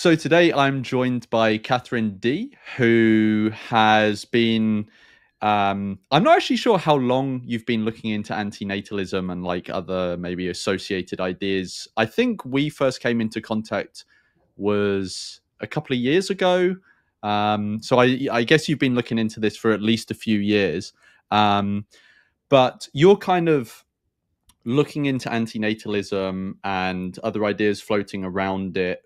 So today I'm joined by Katherine Dee, who has been. I'm not actually sure how long you've been looking into antinatalism and like other maybe associated ideas. I think we first came into contact was a couple of years ago. So I guess you've been looking into this for at least a few years. Um, but you're kind of looking into antinatalism and other ideas floating around it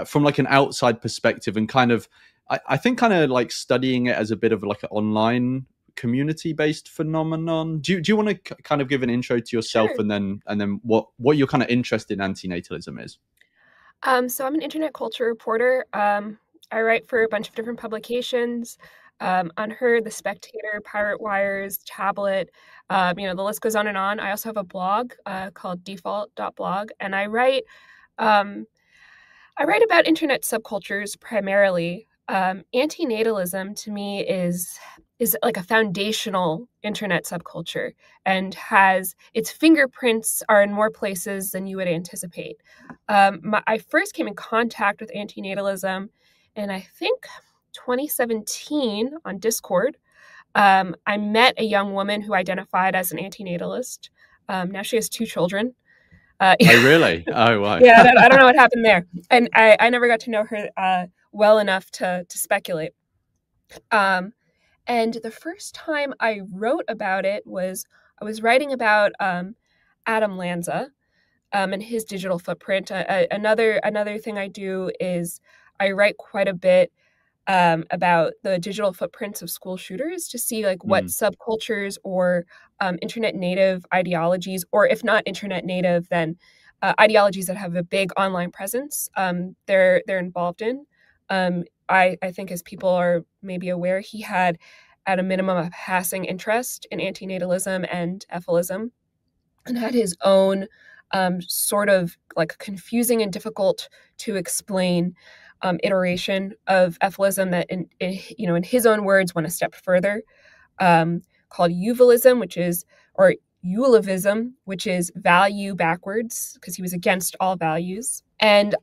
from like an outside perspective and kind of I think kind of like studying it as a bit of like an online community based phenomenon. Do you want to kind of give an intro to yourself Sure. and then what your kind of interest in antinatalism is? So I'm an internet culture reporter. I write for a bunch of different publications, Unheard, The Spectator, Pirate Wires, Tablet. The list goes on and on. I also have a blog called default.blog, and um, I write about internet subcultures primarily. Antinatalism to me is like a foundational internet subculture and has its fingerprints are in more places than you would anticipate. I first came in contact with antinatalism in I think 2017 on Discord. I met a young woman who identified as an antinatalist. Now she has two children. Oh really? Oh wow. Yeah, I don't know what happened there, and I never got to know her well enough to speculate. Um, and the first time I wrote about it was I was writing about Adam Lanza and his digital footprint. Another thing I do is I write quite a bit about the digital footprints of school shooters to see like what Mm. subcultures or internet native ideologies, or if not internet native, then ideologies that have a big online presence, they're involved in. I think, as people are maybe aware, he had at a minimum a passing interest in antinatalism and Efilism, and had his own sort of like confusing and difficult to explain iteration of Efilism that, in his own words, went a step further, called Efilism, or Eulevism, which is value backwards, because he was against all values. And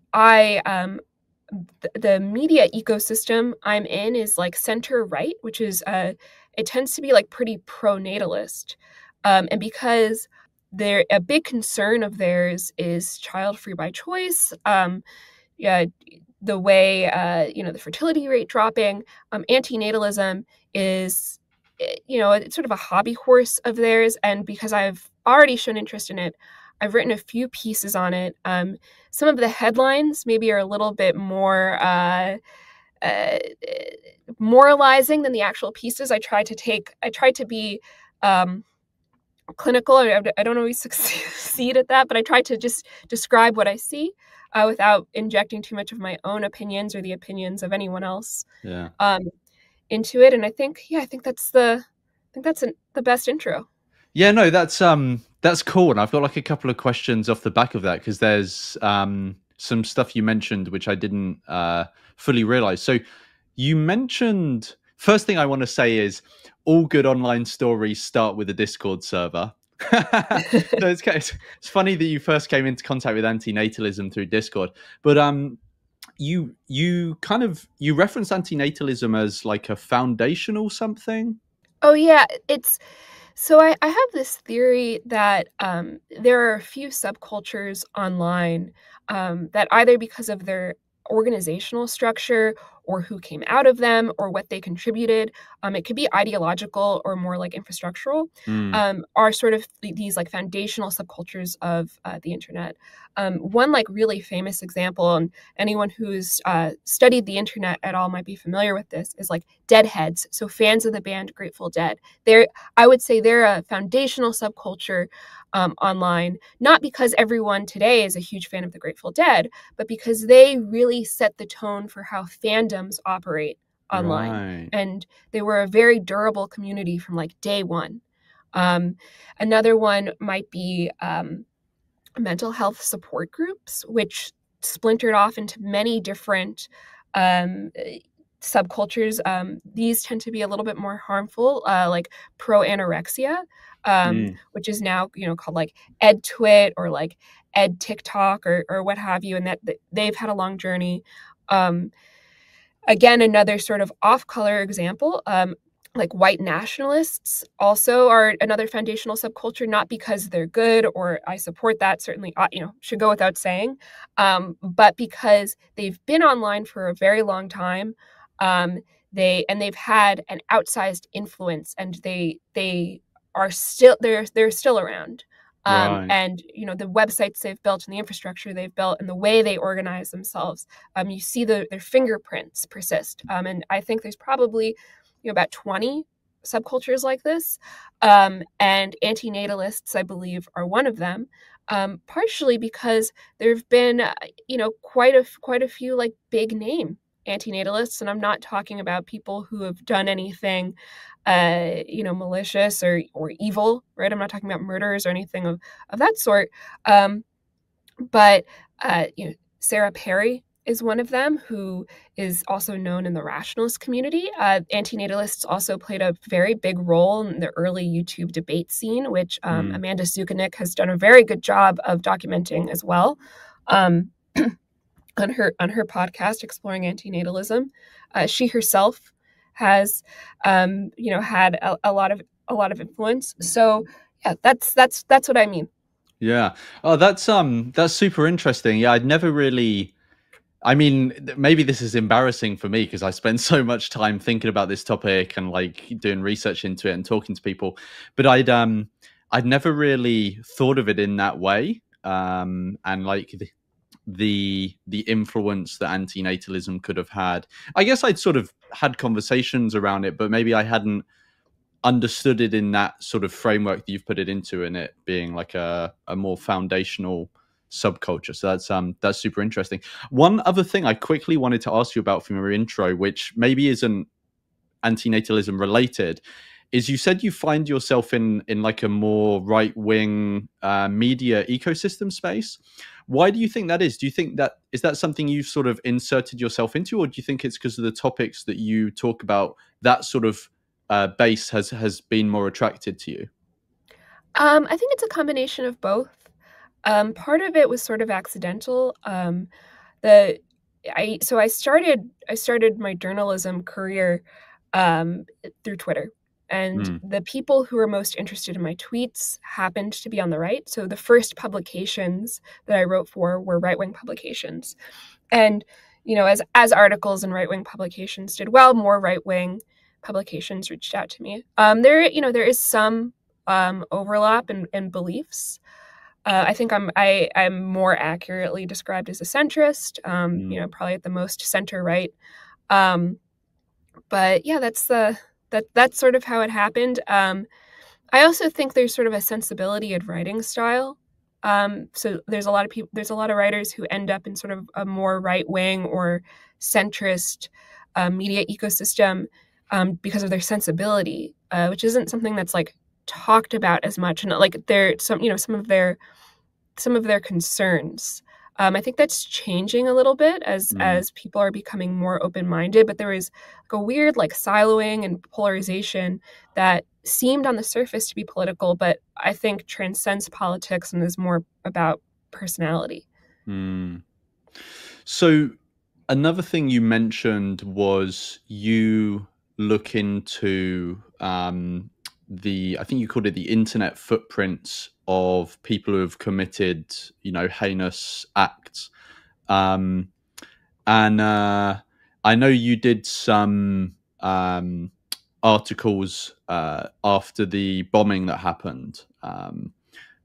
the media ecosystem I'm in is like center right, which is it tends to be like pretty pro-natalist, and because a big concern of theirs is child free by choice. Yeah, the way the fertility rate dropping, antinatalism is it's sort of a hobby horse of theirs, and because I've already shown interest in it, I've written a few pieces on it. Some of the headlines maybe are a little bit more uh, moralizing than the actual pieces. I tried to be clinical. I don't always succeed at that, but I try to just describe what I see without injecting too much of my own opinions or the opinions of anyone else Yeah. um, into it. And I think that's the best intro. Yeah, no, that's cool. And I've got like a couple of questions off the back of that because there's some stuff you mentioned which I didn't fully realize. So you mentioned first thing I want to say is all good online stories start with a Discord server. So it's funny that you first came into contact with antinatalism through Discord, but you reference antinatalism as like a foundational something. Oh yeah, it's so I have this theory that there are a few subcultures online that, either because of their organizational structure or who came out of them or what they contributed, it could be ideological or more like infrastructural, Mm, are sort of these like foundational subcultures of the internet. One like really famous example, and anyone who's studied the internet at all might be familiar with this, is like Deadheads. So fans of the band Grateful Dead. I would say they're a foundational subculture online, not because everyone today is a huge fan of the Grateful Dead, but because they really set the tone for how fandoms operate online. right. And they were a very durable community from like day one. Um, Another one might be mental health support groups, which splintered off into many different um, subcultures. These tend to be a little bit more harmful, like pro anorexia, Mm, which is now called like Ed Twit or like Ed TikTok or what have you, and that they've had a long journey. Again, another sort of off-color example, like white nationalists also are another foundational subculture, not because they're good or I support that, certainly, should go without saying, but because they've been online for a very long time. They've had an outsized influence, and they are still they're still around. Right. And the websites they've built and the infrastructure they've built and the way they organize themselves, you see their fingerprints persist. And I think there's probably about 20 subcultures like this. And antinatalists, I believe, are one of them. Partially because there have been, quite a few like big name antinatalists, and I'm not talking about people who have done anything, malicious or evil, right? I'm not talking about murders or anything of that sort. But Sarah Perry is one of them, who is also known in the rationalist community. Antinatalists also played a very big role in the early YouTube debate scene, which Amanda Zukanik has done a very good job of documenting as well, on her podcast, Exploring Antinatalism. She herself has, had a lot of influence. So yeah, that's what I mean. Yeah. Oh, that's super interesting. Yeah, I'd never really. I mean, maybe this is embarrassing for me because I spend so much time thinking about this topic and like doing research into it and talking to people, but I'd never really thought of it in that way. And like the influence that antinatalism could have had. I guess I'd sort of had conversations around it, but maybe I hadn't understood it in that sort of framework that you've put it into, in it being like a more foundational subculture. So that's super interesting. One other thing I quickly wanted to ask you about from your intro, which maybe isn't antinatalism related, is you said you find yourself in like a more right-wing media ecosystem space. Why do you think that is? Do you think that is that something you've sort of inserted yourself into, or do you think it's because of the topics that you talk about, that sort of base has been more attracted to you? I think it's a combination of both. Part of it was sort of accidental. The I started my journalism career through Twitter, and Mm, the people who were most interested in my tweets happened to be on the right. So the first publications that I wrote for were right-wing publications, and as articles in right-wing publications did well, more right-wing publications reached out to me. There is some overlap in beliefs. I think I'm more accurately described as a centrist. mm, Probably at the most center right. Um, but yeah, that's sort of how it happened. I also think there's sort of a sensibility of writing style. So there's a lot of people, there's a lot of writers who end up in sort of a more right wing or centrist media ecosystem because of their sensibility, which isn't something that's like talked about as much, and like some of their concerns. I think that's changing a little bit mm. as people are becoming more open minded. But there was like a weird like siloing and polarization that seemed on the surface to be political, but I think transcends politics and is more about personality. Mm. So another thing you mentioned was you look into the, I think you called it the internet footprints of people who have committed, heinous acts. Um, and I know you did some articles after the bombing that happened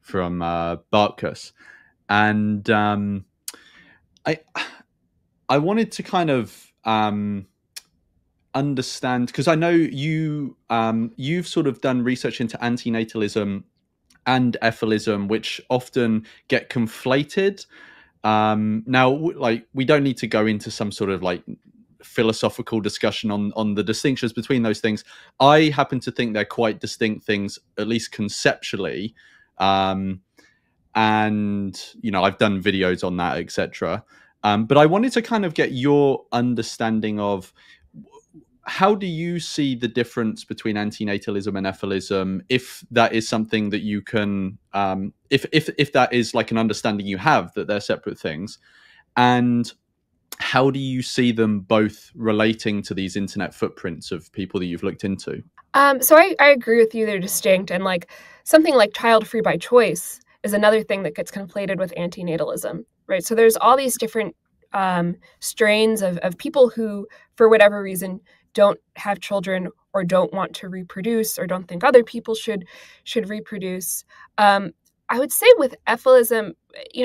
from Barkas, and I I wanted to kind of understand, because I know you've sort of done research into antinatalism and Efilism, which often get conflated. Now, like, we don't need to go into some sort of like philosophical discussion on the distinctions between those things. I happen to think they're quite distinct things, at least conceptually. Um, and I've done videos on that, etc. But I wanted to kind of get your understanding of, how do you see the difference between antinatalism and Efilism, if that is something that you can, if that is like an understanding you have, that they're separate things, and how do you see them both relating to these internet footprints of people that you've looked into? So I agree with you. They're distinct. And like something like child free by choice is another thing that gets conflated with antinatalism, right? So there's all these different strains of people who, for whatever reason, don't have children or don't want to reproduce or don't think other people should reproduce. I would say with Efilism,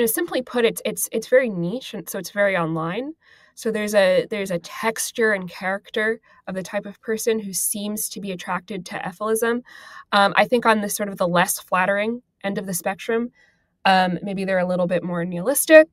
simply put, it's very niche, and so it's very online. So there's a texture and character of the type of person who seems to be attracted to Efilism. I think on the sort of the less flattering end of the spectrum, maybe they're a little bit more nihilistic,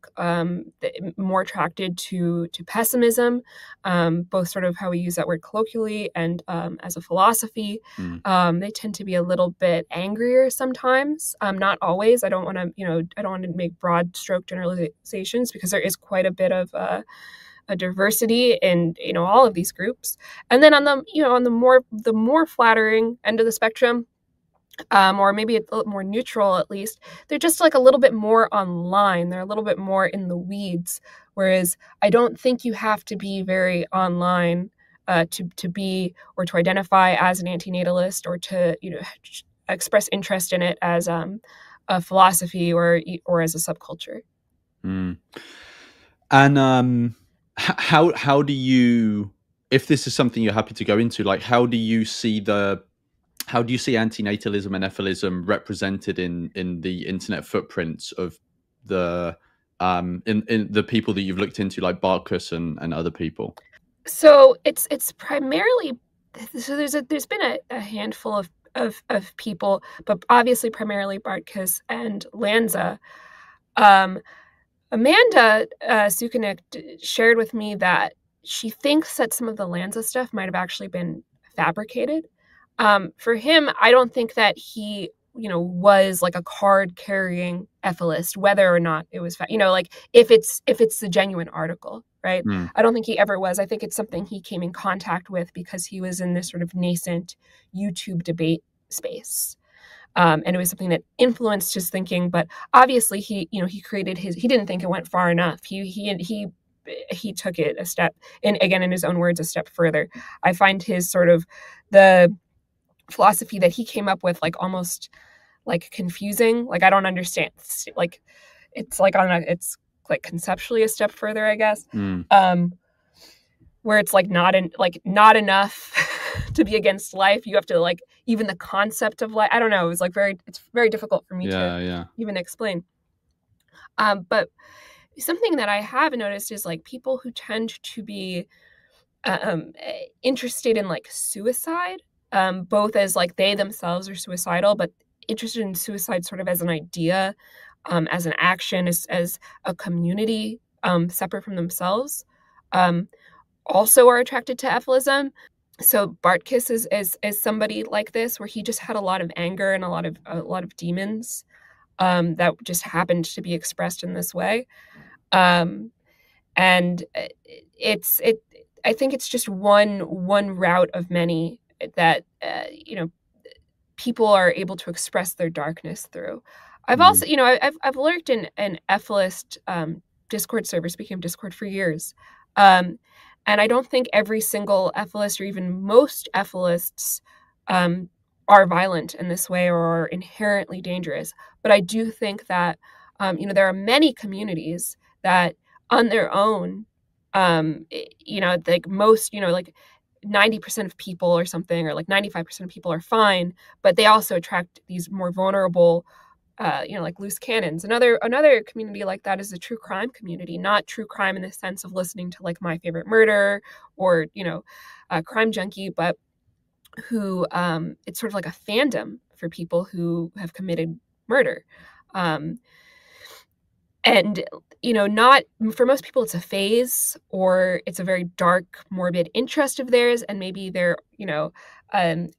more attracted to pessimism, both sort of how we use that word colloquially and as a philosophy. They tend to be a little bit angrier sometimes, not always. I don't want to make broad stroke generalizations because there is quite a bit of a diversity in all of these groups. And then on the more flattering end of the spectrum, or maybe a little more neutral at least, they're just like a little bit more online. They're a little bit more in the weeds. Whereas I don't think you have to be very online to be or to identify as an antinatalist or to express interest in it as a philosophy or as a subculture. Mm. And how do you, if this is something you're happy to go into, like how do you see antinatalism and Efilism represented in the internet footprints of the in the people that you've looked into, like Barkus and other people? So it's primarily, so there's been a handful of people, but obviously primarily Bartkus and Lanza. Amanda Sukanik shared with me that she thinks that some of the Lanza stuff might have actually been fabricated. For him, I don't think that he, was like a card carrying Ethilist, whether or not it was, like if it's the genuine article, right? Mm. I don't think he ever was. I think it's something he came in contact with because he was in this sort of nascent YouTube debate space. And it was something that influenced his thinking, but obviously he created he didn't think it went far enough. He took it a step, and again, in his own words, a step further. I find his sort of the philosophy that he came up with like almost like confusing. Like I don't understand. Like it's like it's like conceptually a step further, I guess. Where it's like not enough to be against life. You have to like even the concept of life. I don't know. It was like it's very difficult for me to even explain. But something that I have noticed is like people who tend to be interested in like suicide, both as like they themselves are suicidal, but interested in suicide sort of as an idea, as an action, as a community separate from themselves. Also are attracted to Efilism. So Bartkus is somebody like this, where he just had a lot of anger and a lot of demons that just happened to be expressed in this way, and it's I think it's just one route of many that people are able to express their darkness through. I've also I've lurked in an Efilist Discord server, speaking of Discord, for years. And I don't think every single Efilist or even most Efilists are violent in this way or are inherently dangerous. But I do think that, there are many communities that on their own, like most, like 90% of people or something, or like 95% of people are fine, but they also attract these more vulnerable like loose cannons. Another community like that is the true crime community, not true crime in the sense of listening to like My Favorite Murder or, Crime Junkie, but who it's sort of like a fandom for people who have committed murder. And, not for most people, it's a phase or it's a very dark, morbid interest of theirs. And maybe they're,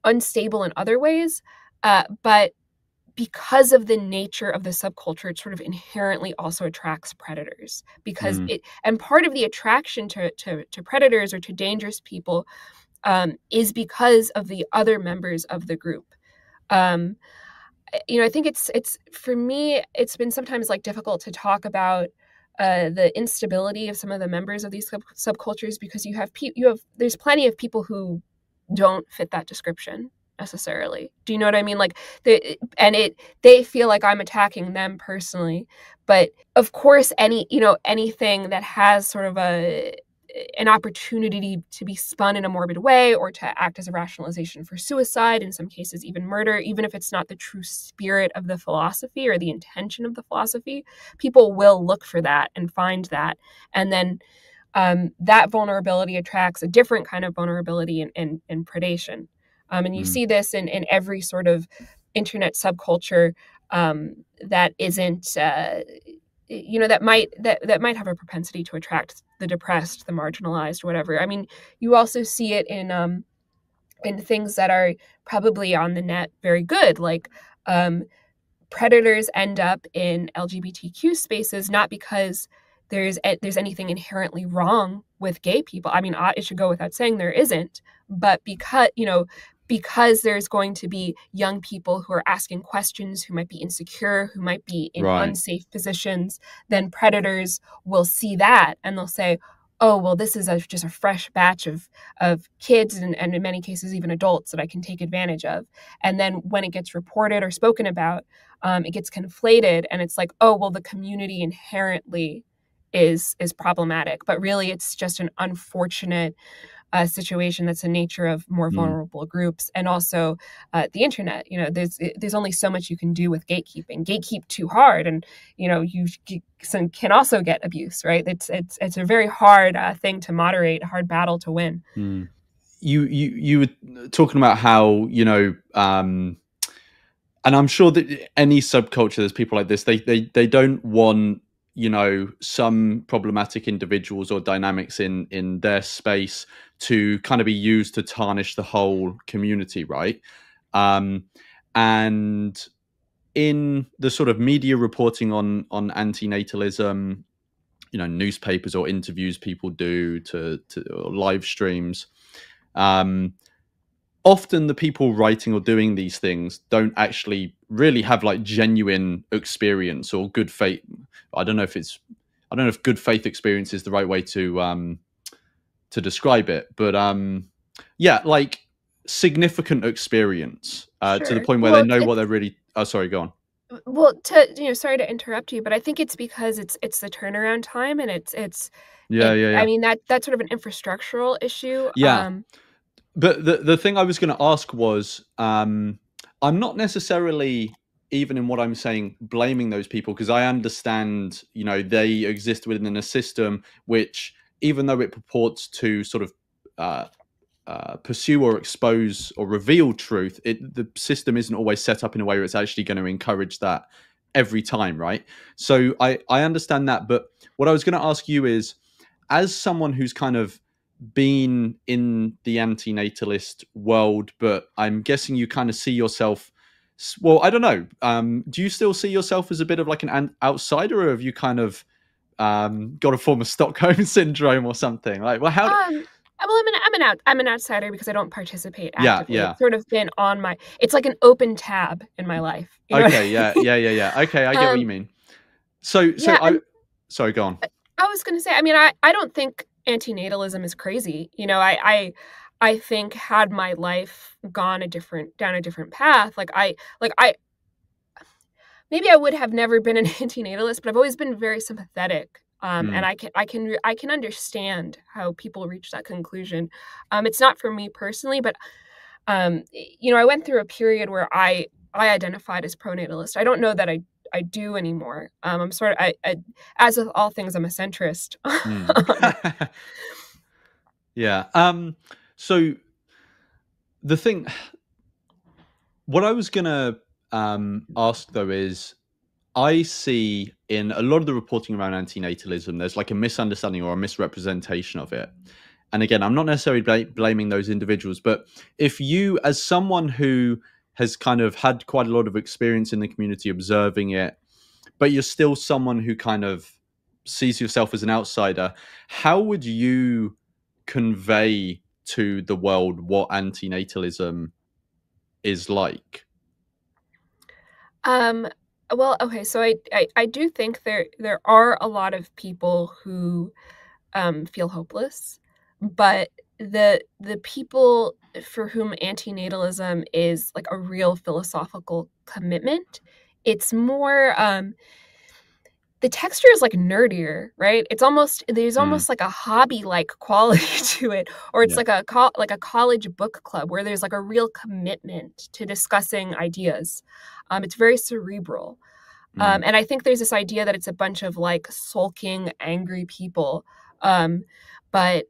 unstable in other ways. But because of the nature of the subculture, it sort of inherently also attracts predators because and part of the attraction to predators or to dangerous people is because of the other members of the group. I think it's for me, it's been sometimes like difficult to talk about the instability of some of the members of these subcultures, because there's plenty of people who don't fit that description necessarily. Do you know what I mean? Like they feel like I'm attacking them personally, but of course anything that has sort of an opportunity to be spun in a morbid way or to act as a rationalization for suicide, in some cases even murder, even if it's not the true spirit of the philosophy or the intention of the philosophy, people will look for that and find that. And then that vulnerability attracts a different kind of vulnerability and predation. And you see this in every sort of internet subculture that isn't that might have a propensity to attract the depressed, the marginalized, whatever. I mean, you also see it in things that are probably on the net very good, like predators end up in LGBTQ spaces not because there's anything inherently wrong with gay people. I mean, it should go without saying there isn't, but because there's going to be young people who are asking questions, who might be insecure, who might be in unsafe positions, then predators will see that and they'll say, oh, well, this is just a fresh batch of kids and in many cases even adults that I can take advantage of. And then when it gets reported or spoken about, it gets conflated and it's like, oh, well, the community inherently is problematic. But really, it's just an unfortunate situation that's the nature of more vulnerable groups. And also the internet, there's only so much you can do with gatekeeping. Gatekeep too hard and you can also get abuse, right? It's a very hard thing to moderate, a hard battle to win. You were talking about how and I'm sure that any subculture, there's people like this, they don't want some problematic individuals or dynamics in their space to kind of be used to tarnish the whole community, right? And in the sort of media reporting on antinatalism, newspapers or interviews people do to live streams, often the people writing or doing these things don't actually really have like genuine experience or good faith. I don't know if good faith experience is the right way to describe it, but yeah, like significant experience to the point where they know what they're really. Oh, sorry, go on. Well, sorry to interrupt you, but I think it's because it's the turnaround time and it's yeah. I mean that's sort of an infrastructural issue. Yeah. But the thing I was going to ask was, I'm not necessarily, even in what I'm saying, blaming those people, because I understand, they exist within a system which, even though it purports to sort of pursue or expose or reveal truth, the system isn't always set up in a way where it's actually going to encourage that every time, right? So I understand that. But what I was going to ask you is, as someone who's kind of been in the antinatalist world, but I'm guessing you kind of see yourself, well, I don't know, do you still see yourself as a bit of like an outsider, or have you kind of got a form of Stockholm syndrome or something? Like, well, I'm an outsider because I don't participate actively. Yeah. It's sort of been it's like an open tab in my life. Okay, yeah. Okay, I get what you mean. Sorry, go on. I was going to say, I mean, I don't think antinatalism is crazy. I think had my life gone down a different path, maybe I would have never been an antinatalist, but I've always been very sympathetic. And I can understand how people reach that conclusion. It's not for me personally, but I went through a period where I identified as pronatalist. I don't know that I do anymore. I'm sort of as with all things, I'm a centrist. Yeah. So the thing, what I was gonna ask though is, I see in a lot of the reporting around antinatalism, there's like a misunderstanding or a misrepresentation of it. And again, I'm not necessarily blaming those individuals, but if you, as someone who has kind of had quite a lot of experience in the community observing it, but you're still someone who kind of sees yourself as an outsider, how would you convey to the world what antinatalism is like? Well, okay, so I do think there are a lot of people who feel hopeless, but the people for whom antinatalism is like a real philosophical commitment, it's more the texture is like nerdier, right? It's almost there's Mm, almost like a hobby like quality to it, or it's yeah. like like a college book club where there's like a real commitment to discussing ideas. It's very cerebral. Mm, And I think there's this idea that it's a bunch of like sulking, angry people. Um, but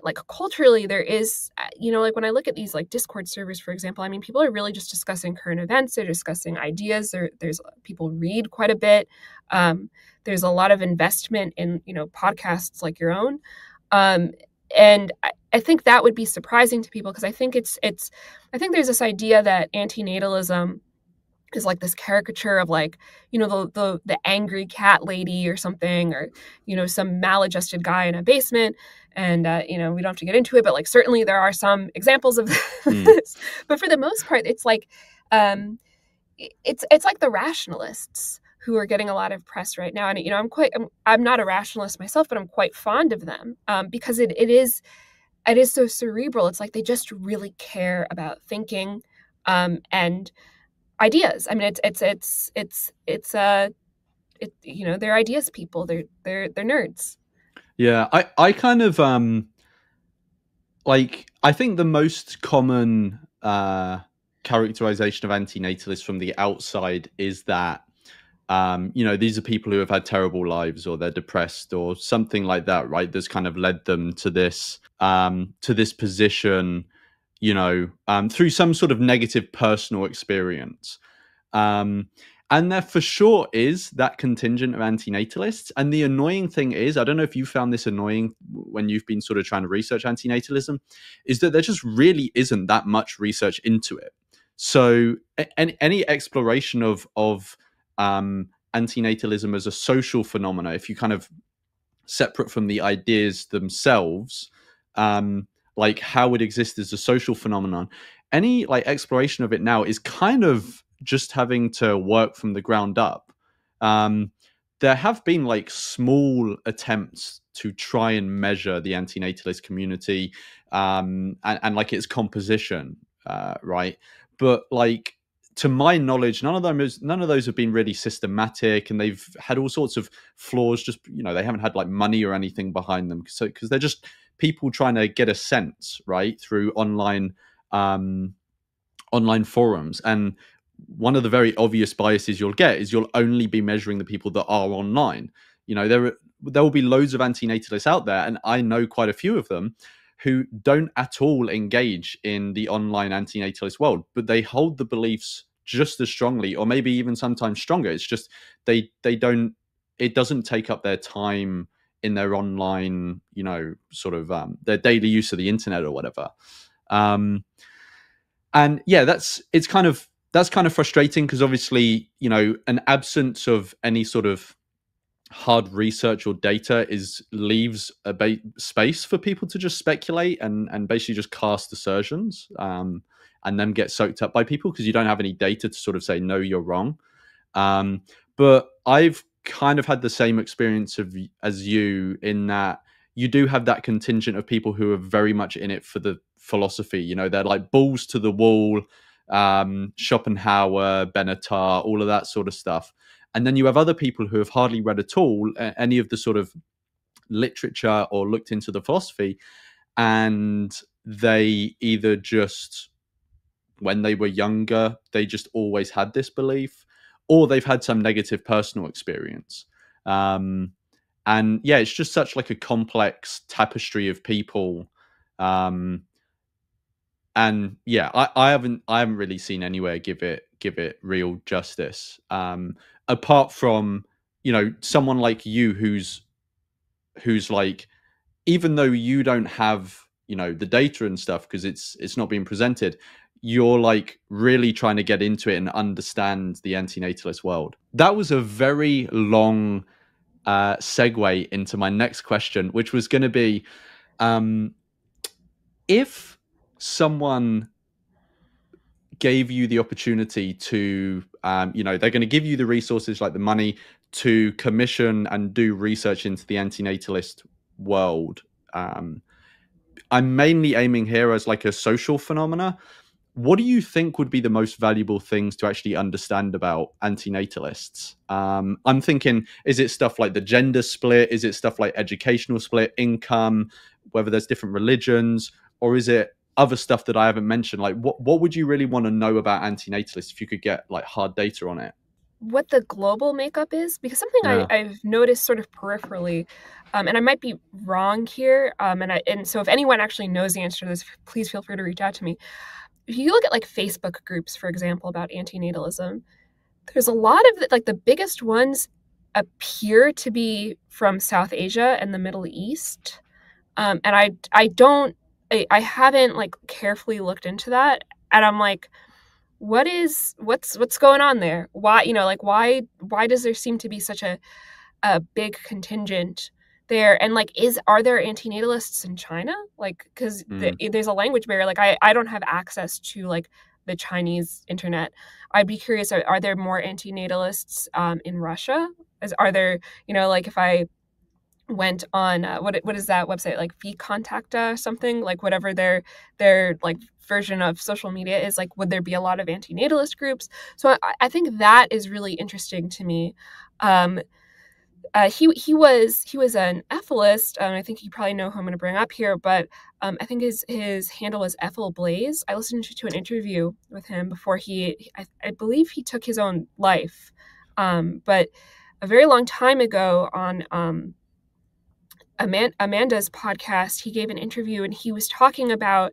like culturally, there is, like when I look at these like Discord servers, for example, I mean, people are really just discussing current events. They're discussing ideas. There's people read quite a bit. Um, there's a lot of investment in, podcasts like your own. Um, and I think that would be surprising to people because I think there's this idea that antinatalism is like this caricature of like the angry cat lady or something, or some maladjusted guy in a basement. And we don't have to get into it, but like certainly there are some examples of mm. this. But for the most part, it's like um it's like the rationalists who are getting a lot of press right now. And I'm not a rationalist myself, but I'm quite fond of them, because it is so cerebral. It's like they just really care about thinking, and ideas. I mean, they're ideas people. They're nerds. Yeah, I kind of like I think the most common characterization of antinatalists from the outside is that these are people who have had terrible lives or they're depressed or something like that, right? That's kind of led them to this position, through some sort of negative personal experience. Um, and there for sure is that contingent of antinatalists. And the annoying thing is, I don't know if you found this annoying when you've been sort of trying to research antinatalism, is that there just really isn't that much research into it. So any exploration of antinatalism as a social phenomena, if you kind of separate from the ideas themselves, um, like how it exists as a social phenomenon, any like exploration of it now is kind of just having to work from the ground up. Um, there have been like small attempts to try and measure the antinatalist community, and like its composition, right? But like to my knowledge, none of those have been really systematic, and they've had all sorts of flaws. Just they haven't had like money or anything behind them, so because they're just people trying to get a sense right through um, online forums. And one of the very obvious biases you'll get is you'll only be measuring the people that are online. There will be loads of antinatalists out there, and I know quite a few of them who don't at all engage in the online antinatalist world, but they hold the beliefs just as strongly, or maybe even sometimes stronger. It's just they don't. It doesn't take up their time in their online, sort of their daily use of the internet or whatever. Um, and yeah, that's kind of frustrating because obviously, an absence of any sort of hard research or data is leaves a space for people to just speculate and basically just cast assertions, and then get soaked up by people because you don't have any data to sort of say no, you're wrong. But I've kind of had the same experience as you, in that you do have that contingent of people who are very much in it for the philosophy. They're like balls to the wall, Schopenhauer, Benatar, all of that sort of stuff. And then you have other people who have hardly read at all any of the sort of literature or looked into the philosophy, and they either just when they were younger, they just always had this belief, or they've had some negative personal experience. Um, and yeah, it's just such like a complex tapestry of people. Um, and yeah, I haven't really seen anywhere give it real justice. Apart from someone like you who's like, even though you don't have the data and stuff because it's not being presented, you're like really trying to get into it and understand the antinatalist world. That was a very long segue into my next question, which was going to be, um, if someone gave you the opportunity to, they're going to give you the resources, like the money, to commission and do research into the antinatalist world. Um, I'm mainly aiming here as like a social phenomena. What do you think would be the most valuable things to actually understand about antinatalists? I'm thinking, is it stuff like the gender split? Is it stuff like educational split, income, whether there's different religions, or is it other stuff that I haven't mentioned? Like, what would you really want to know about antinatalists if you could get like hard data on it? What the global makeup is, because something Yeah. I've noticed sort of peripherally, and I might be wrong here, and so if anyone actually knows the answer to this, please feel free to reach out to me. If you look at like Facebook groups, for example, about antinatalism, there's a lot of like the biggest ones appear to be from South Asia and the Middle East, and I haven't like carefully looked into that, and I'm like, what's going on there? Why, like why does there seem to be such a big contingent there? And like, are there antinatalists in China? Like, because Mm, there's a language barrier. Like, I don't have access to like the Chinese internet. I'd be curious, are there more antinatalists in Russia? Are there, like if I went on what is that website, like vContacta or something, like whatever their like version of social media is, like would there be a lot of antinatalist groups? So I think that is really interesting to me. um he was an Efilist. I think you probably know who I'm going to bring up here, but I think his handle was Ethel Blaze. I listened to an interview with him before I believe he took his own life, but a very long time ago on Amanda's podcast, he gave an interview and he was talking about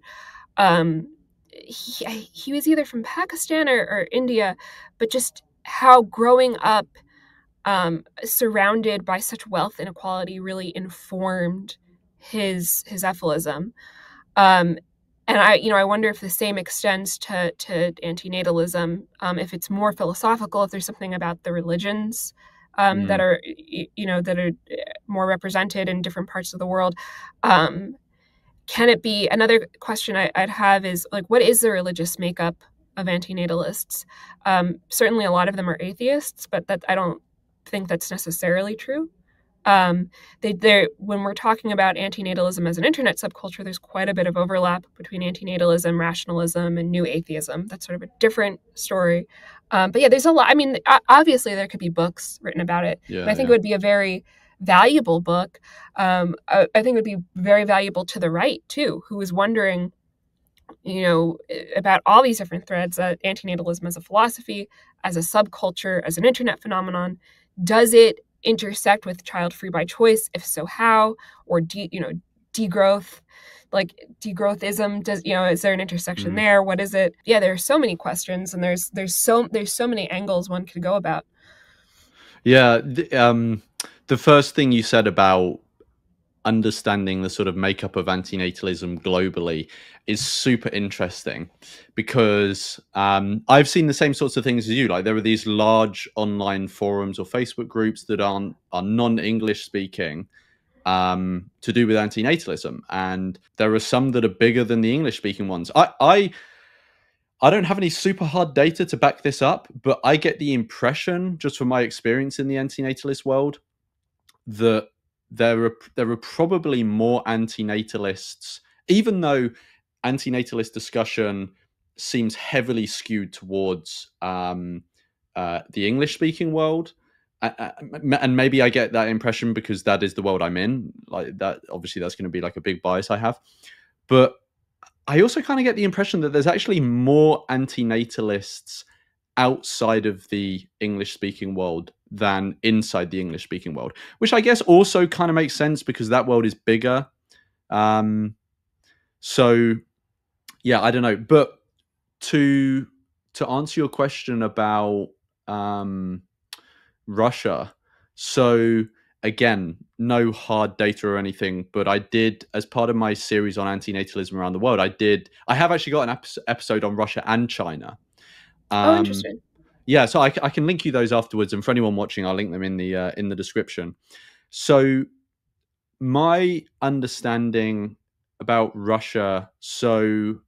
um, he was either from Pakistan or India, but just how growing up surrounded by such wealth inequality really informed his Efilism. Um, and I wonder if the same extends to antinatalism, if it's more philosophical, if there's something about the religions that mm, are that are more represented in different parts of the world. Um, can it be, another question I'd have is like, what is the religious makeup of antinatalists? Certainly, a lot of them are atheists, but that I don't think that's necessarily true. Um, when we're talking about antinatalism as an internet subculture, there's quite a bit of overlap between antinatalism, rationalism, and new atheism. That's sort of a different story. But yeah, there's a lot. I mean, obviously, there could be books written about it, and yeah, I think it yeah. would be a very valuable book. I think it would be very valuable to the right too, who is wondering, about all these different threads, antinatalism as a philosophy, as a subculture, as an internet phenomenon. Does it intersect with child free by choice? If so, how? Or degrowth, like degrowthism, is there an intersection Mm. there? What is it? Yeah, there are so many questions, and there's so many angles one could go about. Yeah, the first thing you said about understanding the sort of makeup of antinatalism globally is super interesting, because I've seen the same sorts of things as you. Like, there are these large online forums or Facebook groups that are non-English speaking, to do with antinatalism, and there are some that are bigger than the English speaking ones. I don't have any super hard data to back this up, but I get the impression, just from my experience in the antinatalist world, that there are probably more antinatalists, even though antinatalist discussion seems heavily skewed towards the English speaking world. And maybe I get that impression because that is the world I'm in. Like that, obviously, that's going to be like a big bias I have. But I also kind of get the impression that there's actually more antinatalists outside of the English speaking world than inside the English speaking world, which I guess also kind of makes sense because that world is bigger. Um, so yeah, I don't know, but to to answer your question about um, Russia, so again, no hard data or anything, but I did, as part of my series on antinatalism around the world, I have actually got an episode on Russia and China. Oh, Um, interesting. yeah, so I can link you those afterwards, and for anyone watching, I'll link them in the description. So my understanding about Russia, so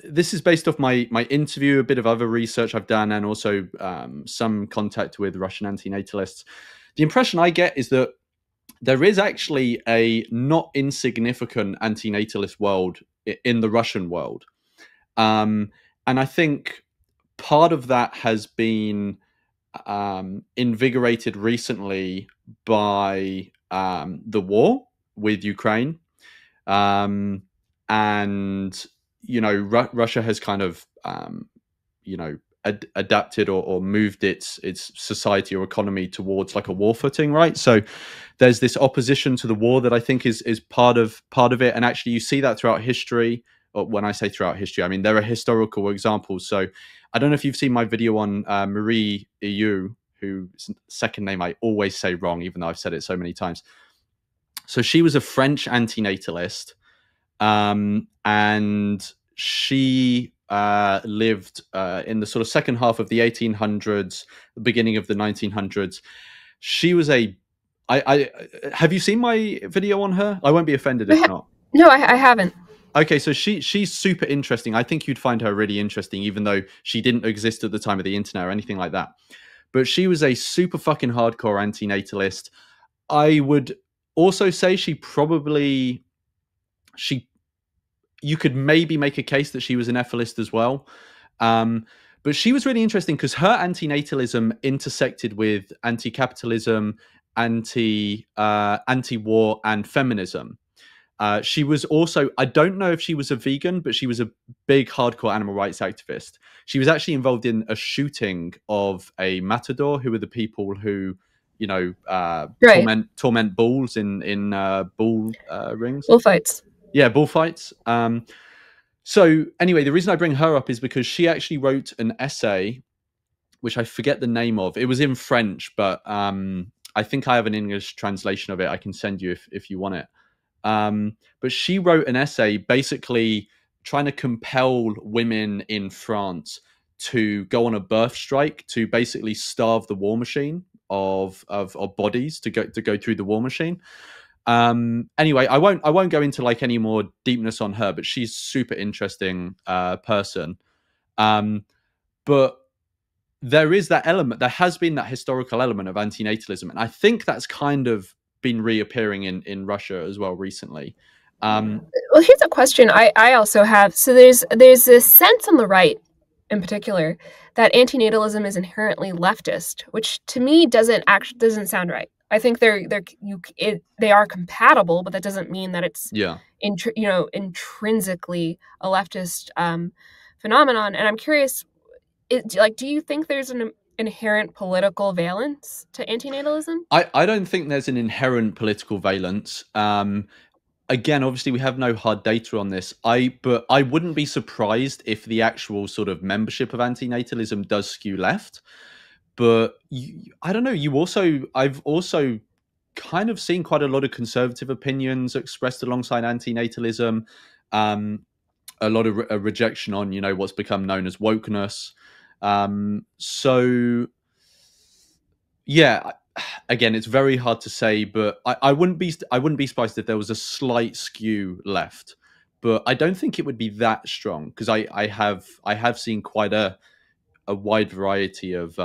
this is based off my interview, a bit of other research I've done, and also some contact with Russian antinatalists. The impression I get is that there is actually a not insignificant antinatalist world in the Russian world. And I think part of that has been invigorated recently by the war with Ukraine. Um, and, Russia has kind of, adapted or moved its society or economy towards like a war footing, right? So there's this opposition to the war that I think is part of it, and actually you see that throughout history. Or when I say throughout history, I mean there are historical examples. So I don't know if you've seen my video on Marie Eu, whose second name I always say wrong, even though I've said it so many times. So she was a French antinatalist, and she lived in the sort of second half of the 1800s, the beginning of the 1900s. She was I have you seen my video on her? I won't be offended if not. No, I haven't. Okay, so she's super interesting. I think you'd find her really interesting, even though she didn't exist at the time of the internet or anything like that. But she was a super fucking hardcore antinatalist. I would also say you could maybe make a case that she was an Efilist as well. But she was really interesting because her antinatalism intersected with anti-capitalism, anti-war, and feminism. She was also, I don't know if she was a vegan, but she was a big hardcore animal rights activist. She was actually involved in a shooting of a matador, who are the people who, Right. torment bulls in bull rings. Bullfights. Yeah, bullfights. So anyway, the reason I bring her up is because she actually wrote an essay, which I forget the name of. It was in French, but I think I have an English translation of it. I can send you if you want it. But she wrote an essay basically trying to compel women in France to go on a birth strike to basically starve the war machine of bodies to go through the war machine. Anyway, I won't go into like any more deepness on her, but she's super interesting person. But there is that element. There has been that historical element of antinatalism, and I think that's kind of been reappearing in Russia as well recently. Well, here's a question I also have. So there's this sense on the right, in particular, that antinatalism is inherently leftist, which to me doesn't sound right. I think they are compatible, but that doesn't mean that it's intrinsically a leftist phenomenon. And I'm curious, do you think there's an inherent political valence to antinatalism? I don't think there's an inherent political valence. Again, obviously, we have no hard data on this. But I wouldn't be surprised if the actual sort of membership of antinatalism does skew left. But I don't know. I've also kind of seen quite a lot of conservative opinions expressed alongside antinatalism. A lot of a rejection on what's become known as wokeness. So yeah, again, it's very hard to say, but I wouldn't be surprised if there was a slight skew left, but I don't think it would be that strong because I have seen quite a wide variety of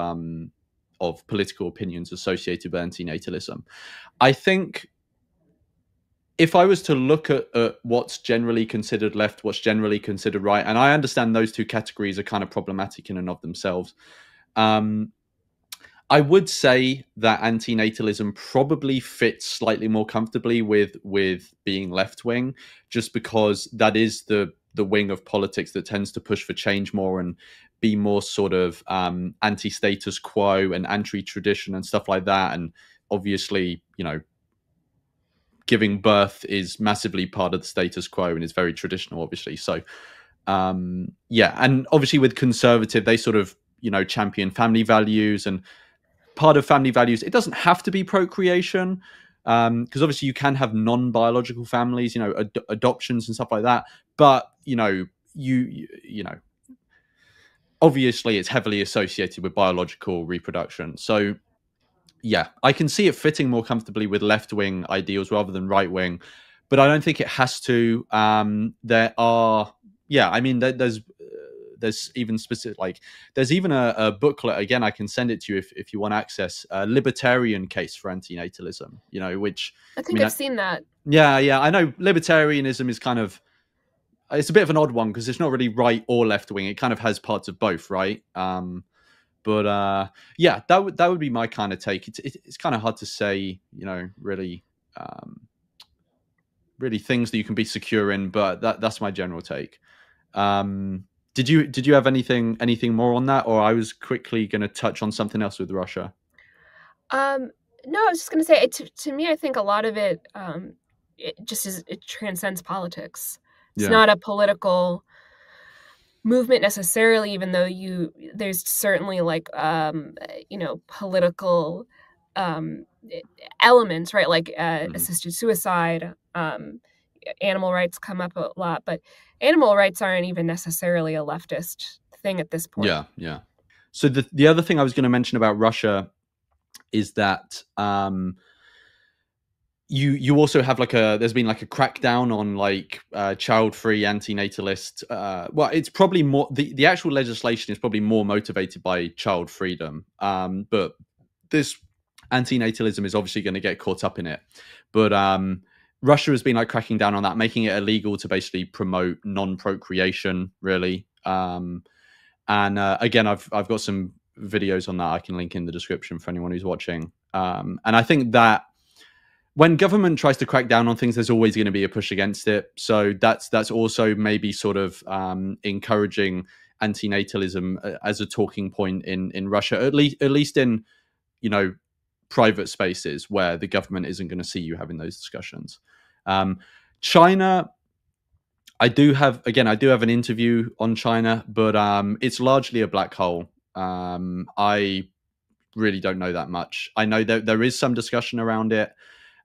political opinions associated with antinatalism. I think if I was to look at what's generally considered left, what's generally considered right, and I understand those two categories are kind of problematic in and of themselves. I would say that antinatalism probably fits slightly more comfortably with being left wing, just because that is the wing of politics that tends to push for change more and be more sort of anti-status quo and anti-tradition and stuff like that. And obviously, giving birth is massively part of the status quo and is very traditional, obviously. So, yeah, and obviously with conservative, they sort of champion family values, and part of family values, it doesn't have to be procreation, because obviously you can have non-biological families, adoptions and stuff like that. But obviously it's heavily associated with biological reproduction. So yeah, I can see it fitting more comfortably with left-wing ideals rather than right-wing, but I don't think it has to. There are yeah, I mean, there's even specific, like there's even a booklet, again, I can send it to you if you want access, a libertarian case for antinatalism, you know, which, I I think mean, I've seen that. yeah, I know libertarianism is kind of, it's a bit of an odd one because it's not really right or left wing. It kind of has parts of both, right? But yeah, that would be my kind of take. It's kind of hard to say, you know, really, really things that you can be secure in, but that's my general take. Um, did you have anything more on that, or I was quickly going to touch on something else with Russia? Um, no, I was just gonna say, to me, I think a lot of it, it just is, it transcends politics. It's Yeah. not a political movement necessarily, even though there's certainly like, political um, elements, right? Like Mhm. assisted suicide, animal rights come up a lot, but animal rights aren't even necessarily a leftist thing at this point. Yeah. So the other thing I was going to mention about Russia is that you also have like there's been like a crackdown on like child-free antinatalist, well, it's probably more, the actual legislation is probably more motivated by child freedom, but this antinatalism is obviously going to get caught up in it. But Russia has been like cracking down on that, making it illegal to basically promote non-procreation, really. And again, I've got some videos on that I can link in the description for anyone who's watching. And I think that when government tries to crack down on things, there's always going to be a push against it. So that's also maybe sort of encouraging antinatalism as a talking point in Russia, at least in, you know, private spaces where the government isn't going to see you having those discussions. China, I do have an interview on China, but it's largely a black hole. I really don't know that much. I know that there is some discussion around it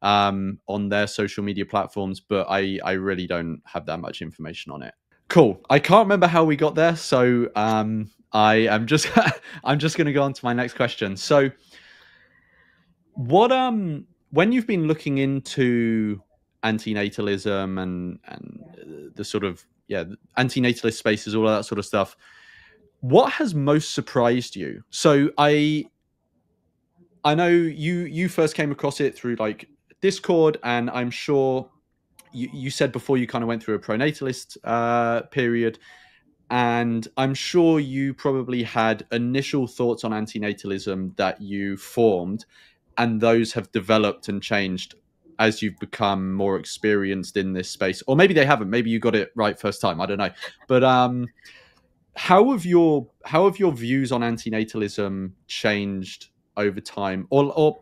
on their social media platforms, but I really don't have that much information on it. Cool. I can't remember how we got there, so I am just I'm just going to go on to my next question. So, what when you've been looking into antinatalism and the sort of, yeah, antinatalist spaces, all of that sort of stuff, what has most surprised you? So I know you first came across it through like Discord, and I'm sure you said before you kind of went through a pronatalist period, and I'm sure you probably had initial thoughts on antinatalism that you formed, and those have developed and changed as you've become more experienced in this space. Or maybe they haven't. Maybe you got it right first time. I don't know. But how have your views on antinatalism changed over time, or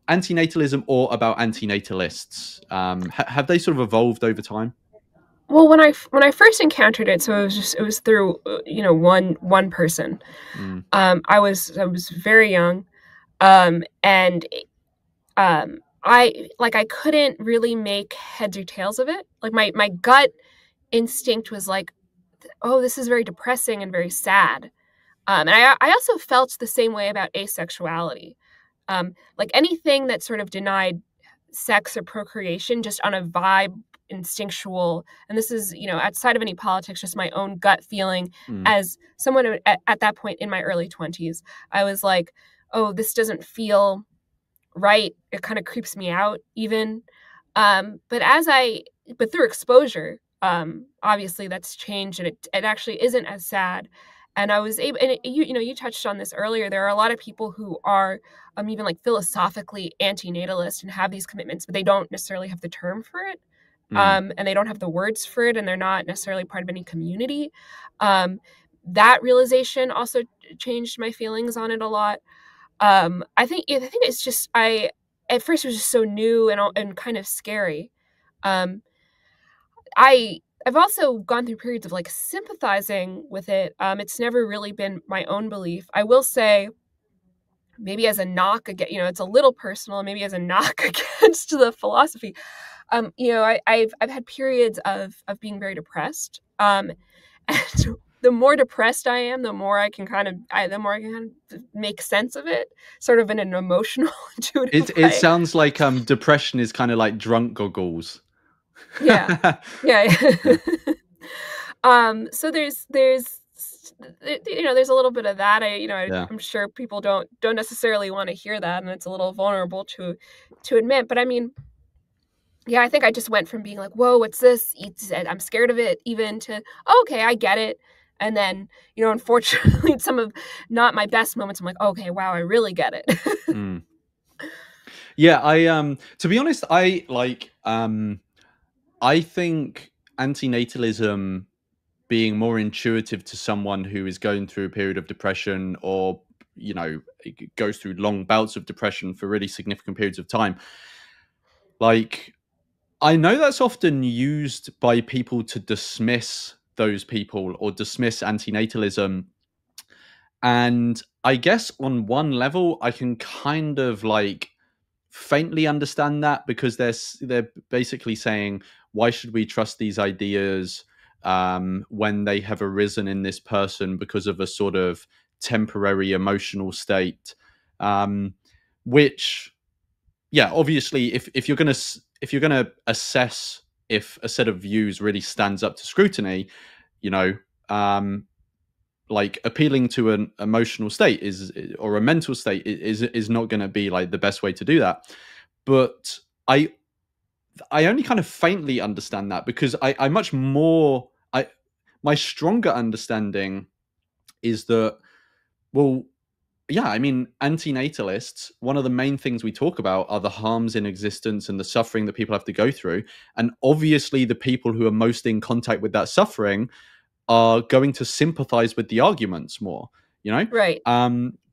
antinatalism, or about antinatalists? Have they sort of evolved over time? Well, when I first encountered it, so it was through one person. Mm, I was very young, and I couldn't really make heads or tails of it. Like my gut instinct was like, oh, this is very depressing and very sad. And I also felt the same way about asexuality. Like anything that sort of denied sex or procreation just on a vibe, instinctual, and this is, outside of any politics, just my own gut feeling mm, as someone at that point in my early 20s. I was like, oh, this doesn't feel right. It kind of creeps me out even. But but through exposure, obviously that's changed, and it actually isn't as sad. And I was able, and you touched on this earlier. There are a lot of people who are even like philosophically antinatalist and have these commitments, but they don't necessarily have the term for it, mm. and they don't have the words for it, and they're not necessarily part of any community. Um, that realization also changed my feelings on it a lot. I think it's just I at first it was just so new and kind of scary. Um, I've also gone through periods of like sympathizing with it. It's never really been my own belief. I will say, maybe as a knock again, it's a little personal, maybe as a knock against the philosophy. I've had periods of being very depressed. And the more depressed I am, the more I can kind of make sense of it, sort of in an emotional, intuitive It way. sounds like depression is kind of like drunk goggles. Yeah, yeah. Yeah. So there's a little bit of that. Yeah. I'm sure people don't necessarily want to hear that, and it's a little vulnerable to admit. But I mean, yeah, I think I just went from being like, "Whoa, what's this?" I'm scared of it, even to, oh, "Okay, I get it." And then, unfortunately, some of not my best moments, I'm like, "Okay, wow, I really get it." Mm. Yeah, I to be honest, I think antinatalism being more intuitive to someone who is going through a period of depression, or goes through long bouts of depression for really significant periods of time. Like, I know that's often used by people to dismiss those people or dismiss antinatalism. And I guess on one level, I can kind of like faintly understand that, because they're basically saying, why should we trust these ideas when they have arisen in this person because of a sort of temporary emotional state, um, which, yeah, obviously, if you're gonna assess if a set of views really stands up to scrutiny, you know, um, like appealing to an emotional state is, or a mental state is not going to be like the best way to do that. But I only kind of faintly understand that, because I much more I my stronger understanding is that, well, yeah, I mean, antinatalists, one of the main things we talk about are the harms in existence and the suffering that people have to go through. And obviously, the people who are most in contact with that suffering are going to sympathize with the arguments more, Right.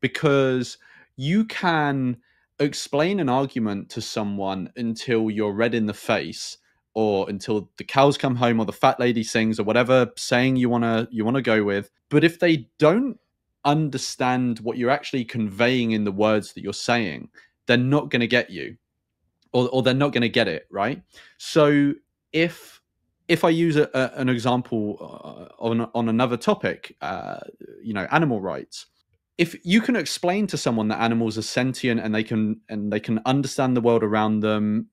because you can explain an argument to someone until you're red in the face, or until the cows come home, or the fat lady sings, or whatever saying you want to go with. But if they don't understand what you're actually conveying in the words that you're saying, they're not going to get you, or they're not going to get it, right? So if I use an example on another topic, animal rights. If you can explain to someone that animals are sentient, and they can understand the world around them,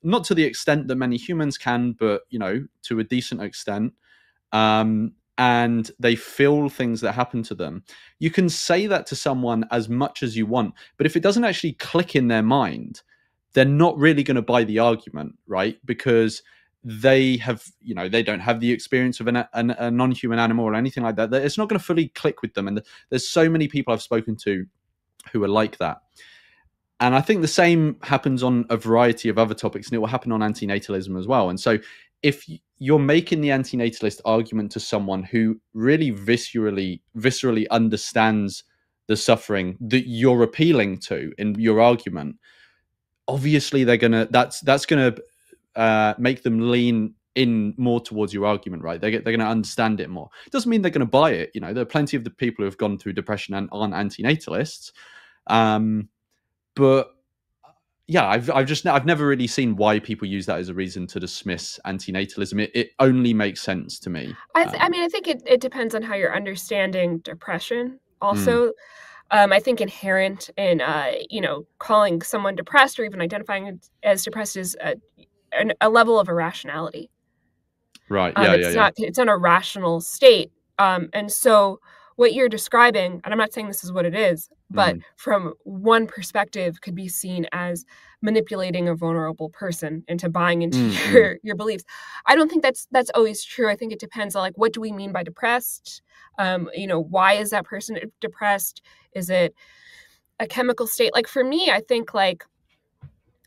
not to the extent that many humans can, but to a decent extent, and they feel things that happen to them. You can say that to someone as much as you want, but if it doesn't actually click in their mind, they're not really going to buy the argument, right? Because they don't have the experience of a non-human animal or anything like that. It's not going to fully click with them. And there's so many people I've spoken to who are like that. And I think the same happens on a variety of other topics, and it will happen on antinatalism as well. And so if you're making the antinatalist argument to someone who really viscerally understands the suffering that you're appealing to in your argument, obviously that's gonna make them lean in more towards your argument, right? They're going to understand it more. It doesn't mean they're going to buy it. There are plenty of the people who have gone through depression and aren't antinatalists. But yeah, I've never really seen why people use that as a reason to dismiss antinatalism. It only makes sense to me. I mean, I think it depends on how you're understanding depression. Mm, Also, I think inherent in calling someone depressed, or even identifying as depressed, is a level of irrationality. right. Yeah. Yeah. Yeah. It's not a rational state. And so what you're describing, and I'm not saying this is what it is, but Mm, from one perspective could be seen as manipulating a vulnerable person into buying into mm, mm, your beliefs. I don't think that's always true. I think it depends on, like, what do we mean by depressed? Why is that person depressed? Is it a chemical state? Like, for me, I think, like,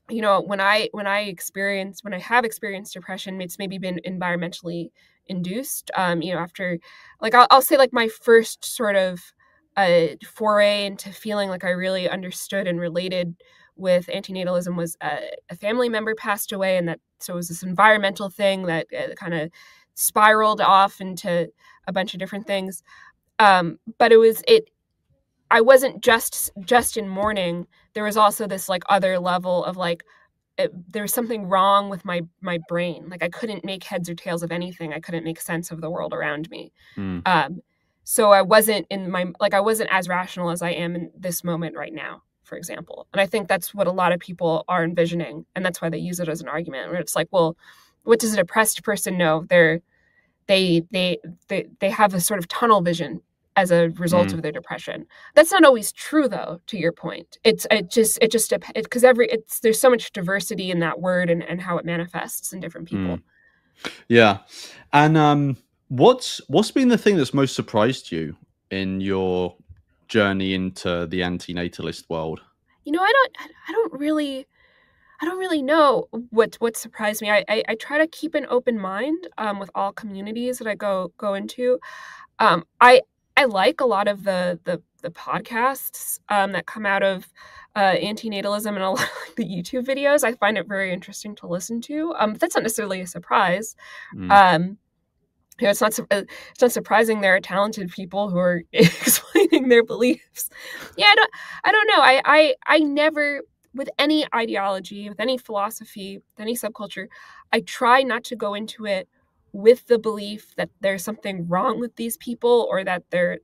when I have experienced depression, it's maybe been environmentally induced. After, like, I'll say, like, my first sort of foray into feeling like I really understood and related with antinatalism was a family member passed away, and so it was this environmental thing that kind of spiraled off into a bunch of different things. But I wasn't just in mourning. There was also this, like, other level of, like, there was something wrong with my brain. Like, I couldn't make heads or tails of anything. I couldn't make sense of the world around me. mm. So I wasn't I wasn't as rational as I am in this moment right now, for example. And I think that's what a lot of people are envisioning, and that's why they use it as an argument, where it's like, well, what does a depressed person know? they have a sort of tunnel vision as a result Mm. of their depression. That's not always true, though. To your point, because there's so much diversity in that word and how it manifests in different Mm. people. Yeah. And what's been the thing that's most surprised you in your journey into the antinatalist world? I don't really know what surprised me. I try to keep an open mind with all communities that I go into. I like a lot of the podcasts that come out of antinatalism and a lot of like, the YouTube videos. I find it very interesting to listen to. But that's not necessarily a surprise. Mm. Um, it's not surprising there are talented people who are explaining their beliefs. Yeah, I don't know. I never, with any ideology, with any philosophy, with any subculture, I try not to go into it with the belief that there's something wrong with these people or that they're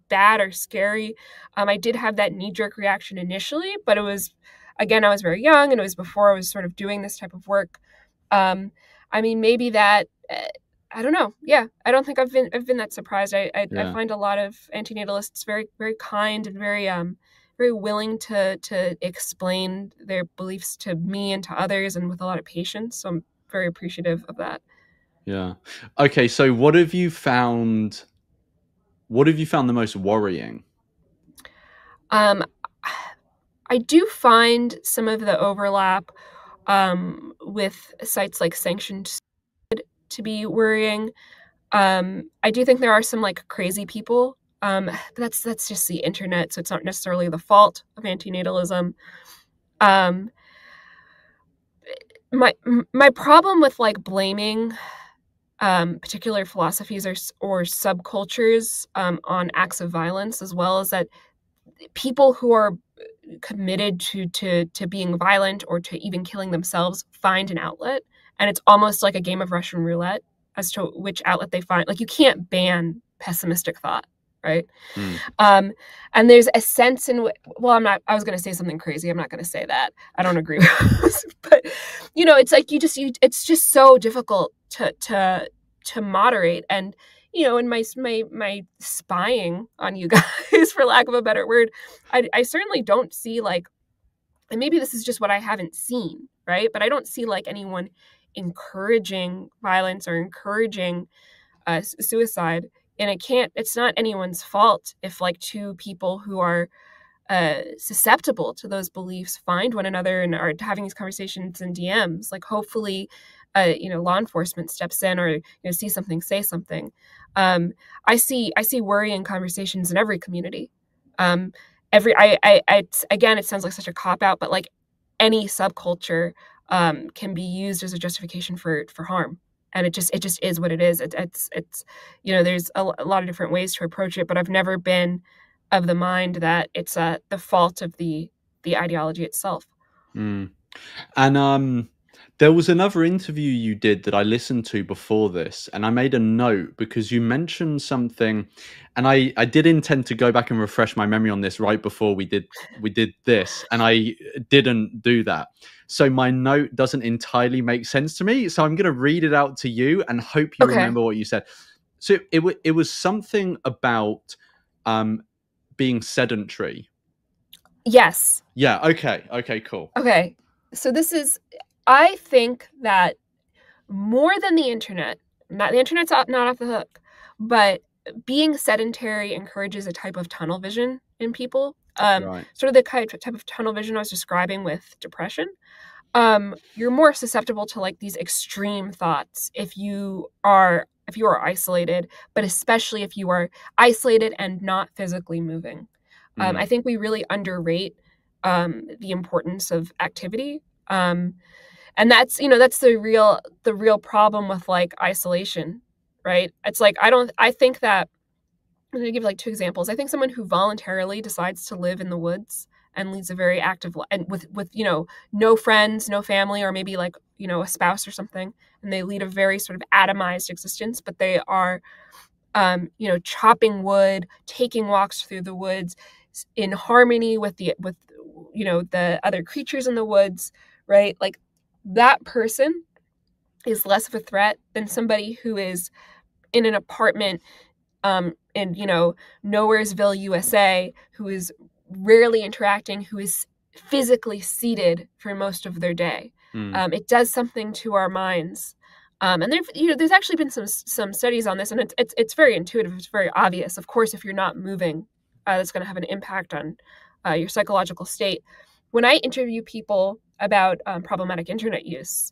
bad or scary. I did have that knee-jerk reaction initially, but it was, again, I was very young and it was before I was sort of doing this type of work. Um, I mean, maybe that I don't know. Yeah, I don't think I've been that surprised. I Yeah. find a lot of antinatalists very very kind and very willing to explain their beliefs to me and to others, and with a lot of patience. So I'm very appreciative of that. Yeah. Okay, so what have you found the most worrying? Um, I do find some of the overlap with sites like Sanctioned to be worrying. I do think there are some like crazy people. That's just the internet, so it's not necessarily the fault of antinatalism. Um, my my problem with like blaming particular philosophies or subcultures on acts of violence, as well as that people who are committed to being violent or to even killing themselves find an outlet, and it's almost like a game of Russian roulette as to which outlet they find. Like you can't ban pessimistic thought, right? Mm. Um, and there's a sense in well, I'm not. I was going to say something crazy. I'm not going to say that. I don't agree with, but it's like it's just so difficult to moderate. And in my spying on you guys, for lack of a better word, I certainly don't see like, and maybe this is just what I haven't seen, right? But I don't see like anyone encouraging violence or encouraging suicide. And it's not anyone's fault if like two people who are susceptible to those beliefs find one another and are having these conversations in DMs. Like hopefully, law enforcement steps in, or see something, say something. I see worrying conversations in every community. Um, again, it sounds like such a cop out, but like any subculture can be used as a justification for harm, and it just is what it is. It's there's a lot of different ways to approach it, but I've never been of the mind that it's the fault of the ideology itself. Mm. And there was another interview you did that I listened to before this, and I made a note because you mentioned something, and I did intend to go back and refresh my memory on this right before we did this, and I didn't do that. So my note doesn't entirely make sense to me. So I'm going to read it out to you and hope you Okay. remember what you said. So it was something about um being sedentary. Yes. Yeah. Okay. Okay. Cool. Okay. So I think that more than the internet, not the internet's not off the hook, but being sedentary encourages a type of tunnel vision in people. Right. Sort of the type of tunnel vision I was describing with depression. You're more susceptible to like these extreme thoughts if you are isolated, but especially if you are isolated and not physically moving. I Mm. think we really underrate the importance of activity. And that's the real problem with like isolation, right? It's like I think that I'm going to give like two examples. I think someone who voluntarily decides to live in the woods and leads a very active life, and with no friends, no family, or maybe like a spouse or something, and they lead a very sort of atomized existence, but they are chopping wood, taking walks through the woods in harmony with the other creatures in the woods, right? Like that person is less of a threat than somebody who is in an apartment in, Nowheresville, USA, who is rarely interacting, who is physically seated for most of their day. Mm. It does something to our minds. And there's actually been some studies on this, and it's very intuitive. It's very obvious. Of course, if you're not moving, that's going to have an impact on your psychological state. When I interview people about problematic internet use,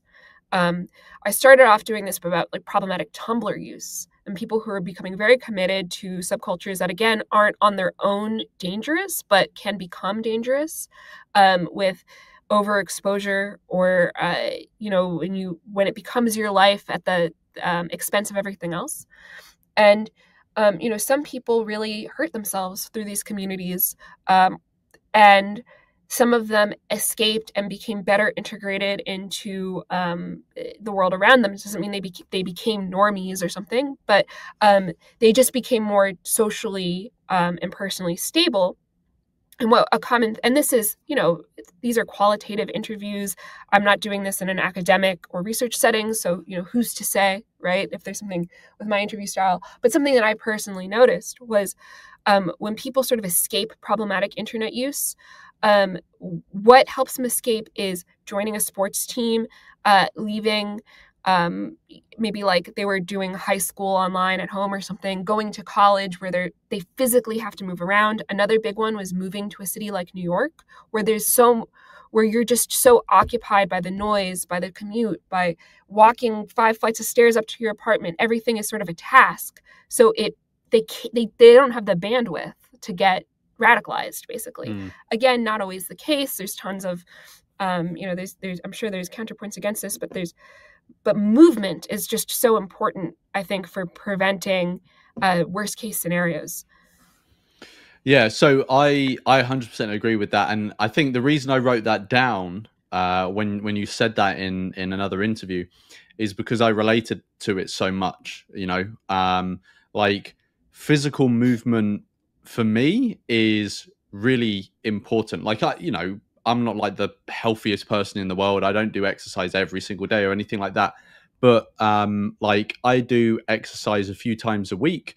um, I started off doing this about like problematic Tumblr use and people who are becoming very committed to subcultures that again aren't on their own dangerous, but can become dangerous with overexposure or when it becomes your life at the expense of everything else. And some people really hurt themselves through these communities. And some of them escaped and became better integrated into the world around them. It doesn't mean they became normies or something, but they just became more socially and personally stable. And this is, these are qualitative interviews. I'm not doing this in an academic or research setting. So, who's to say, right, if there's something with my interview style. But something that I personally noticed was when people sort of escape problematic internet use, what helps them escape is joining a sports team, leaving maybe like they were doing high school online at home or something, going to college where they physically have to move around. Another big one was moving to a city like New York, where you're just so occupied by the noise, by the commute, by walking 5 flights of stairs up to your apartment. Everything is sort of a task. So they don't have the bandwidth to get radicalized, basically. Mm. Again, not always the case. There's tons of there's I'm sure there's counterpoints against this, but movement is just so important, I think, for preventing worst case scenarios. Yeah, so I 100% agree with that, and I think the reason I wrote that down when you said that in another interview is because I related to it so much. Like physical movement for me is really important. Like I'm not like the healthiest person in the world. I don't do exercise every single day or anything like that, but like I do exercise a few times a week.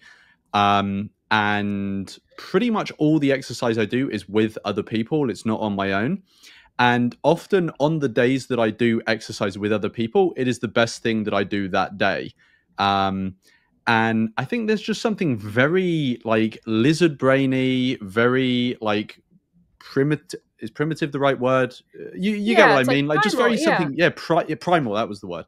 And pretty much all the exercise I do is with other people. It's not on my own. And often on the days that I do exercise with other people, it is the best thing that I do that day. And I think there's just something very like lizard brainy, very like primitive. Is primitive the right word? You get Yeah, what I it's like mean? Like just primal. very Yeah, something, yeah, primal. That was the word.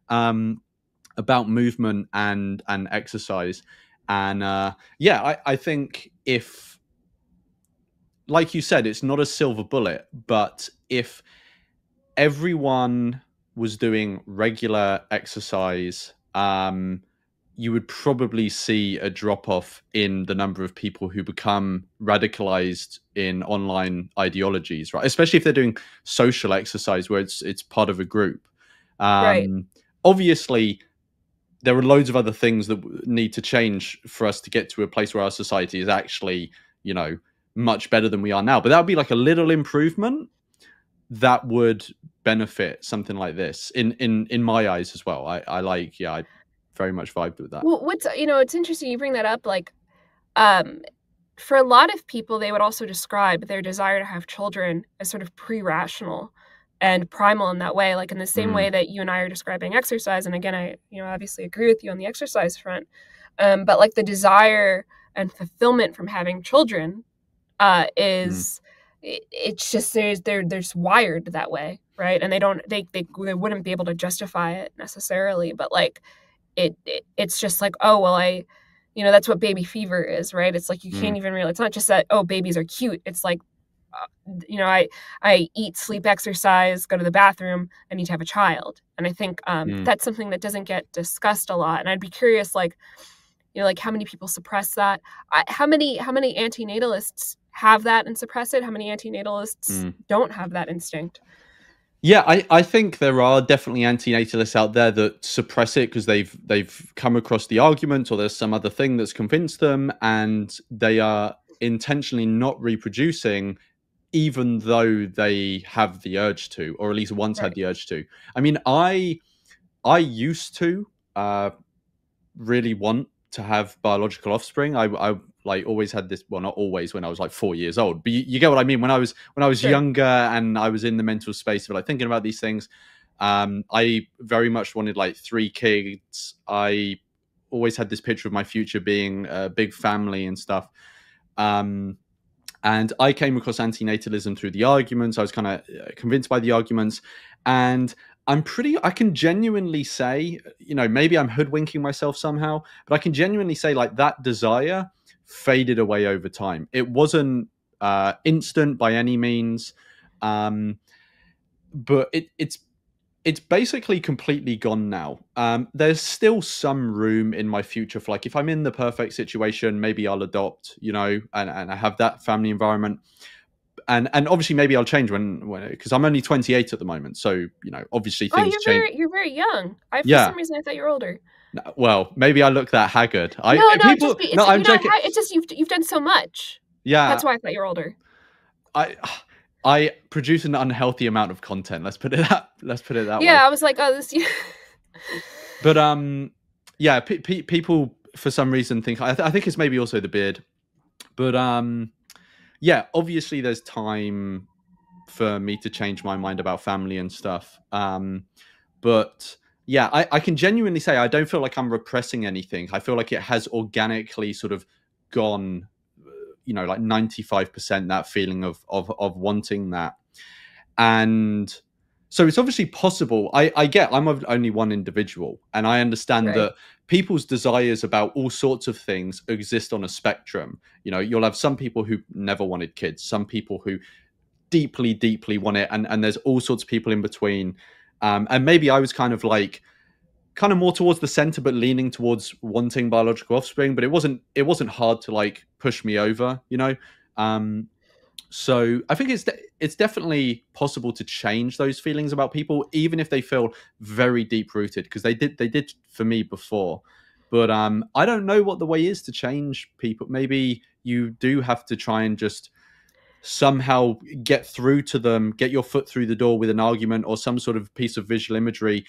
About movement and exercise. And yeah, I think if, like you said, it's not a silver bullet, but if everyone was doing regular exercise, you would probably see a drop off in the number of people who become radicalized in online ideologies, right? Especially if they're doing social exercise where it's part of a group. right. Obviously, there are loads of other things that need to change for us to get to a place where our society is actually, much better than we are now. But that would be like a little improvement that would benefit something like this in my eyes as well. I like, yeah, I very much vibed with that. Well, it's interesting you bring that up. Like, um, for a lot of people, they would also describe their desire to have children as sort of pre-rational and primal in that way, like in the same Mm, way that you and I are describing exercise. And again, I, obviously agree with you on the exercise front. But like the desire and fulfillment from having children mm, is it's just they're just wired that way, right? And they wouldn't be able to justify it necessarily, but like it's just like, oh well, that's what baby fever is, right? It's like you mm, can't even realize. It's not just that, oh, babies are cute. It's like, I eat, sleep, exercise, go to the bathroom. I need to have a child, and I think mm. that's something that doesn't get discussed a lot. And I'd be curious, like, like how many people suppress that? How many antinatalists have that and suppress it? How many antinatalists Mm. don't have that instinct? Yeah, I think there are definitely antinatalists out there that suppress it because they've come across the argument or there's some other thing that's convinced them, and they are intentionally not reproducing even though they have the urge to, or at least once had Right. the urge to. I mean, I I used to really want to have biological offspring. I like always had this. Well, not always. When I was like 4 years old, but you get what I mean. When I was Sure. younger and I was in the mental space of like thinking about these things, I very much wanted like 3 kids. I always had this picture of my future being a big family and stuff. Um, and I came across antinatalism through the arguments. I was kind of convinced by the arguments. And I can genuinely say, maybe I'm hoodwinking myself somehow, but I can genuinely say like that desire faded away over time. It wasn't instant by any means. But it's basically completely gone now. There's still some room in my future for like if I'm in the perfect situation, maybe I'll adopt, and I have that family environment. And obviously maybe I'll change when because I'm only 28 at the moment, so obviously Oh, things change. you're very young. For Yeah. some reason I thought you were older. Well, maybe I look that haggard. No, People. it's No, I'm you're not. joking. It's just you've done so much. Yeah, That's why I thought you were older. I I produce an unhealthy amount of content. Let's put it that way. Yeah, I was like, oh, this. But yeah, people for some reason think I think it's maybe also the beard, but yeah, obviously there's time for me to change my mind about family and stuff. But yeah, I can genuinely say I don't feel like I'm repressing anything. I feel like it has organically sort of gone, like 95% that feeling of wanting that. And so it's obviously possible. I'm only one individual, and I understand Right. that people's desires about all sorts of things exist on a spectrum. You'll have some people who never wanted kids, some people who deeply, deeply want it, and there's all sorts of people in between. And maybe I was kind of more towards the center, but leaning towards wanting biological offspring. But it wasn't hard to like push me over. Um, so I think it's definitely possible to change those feelings about people, even if they feel very deep rooted, because they did for me before. But I don't know what the way is to change people. Maybe you do have to try and just somehow get through to them, get your foot through the door with an argument or some sort of piece of visual imagery,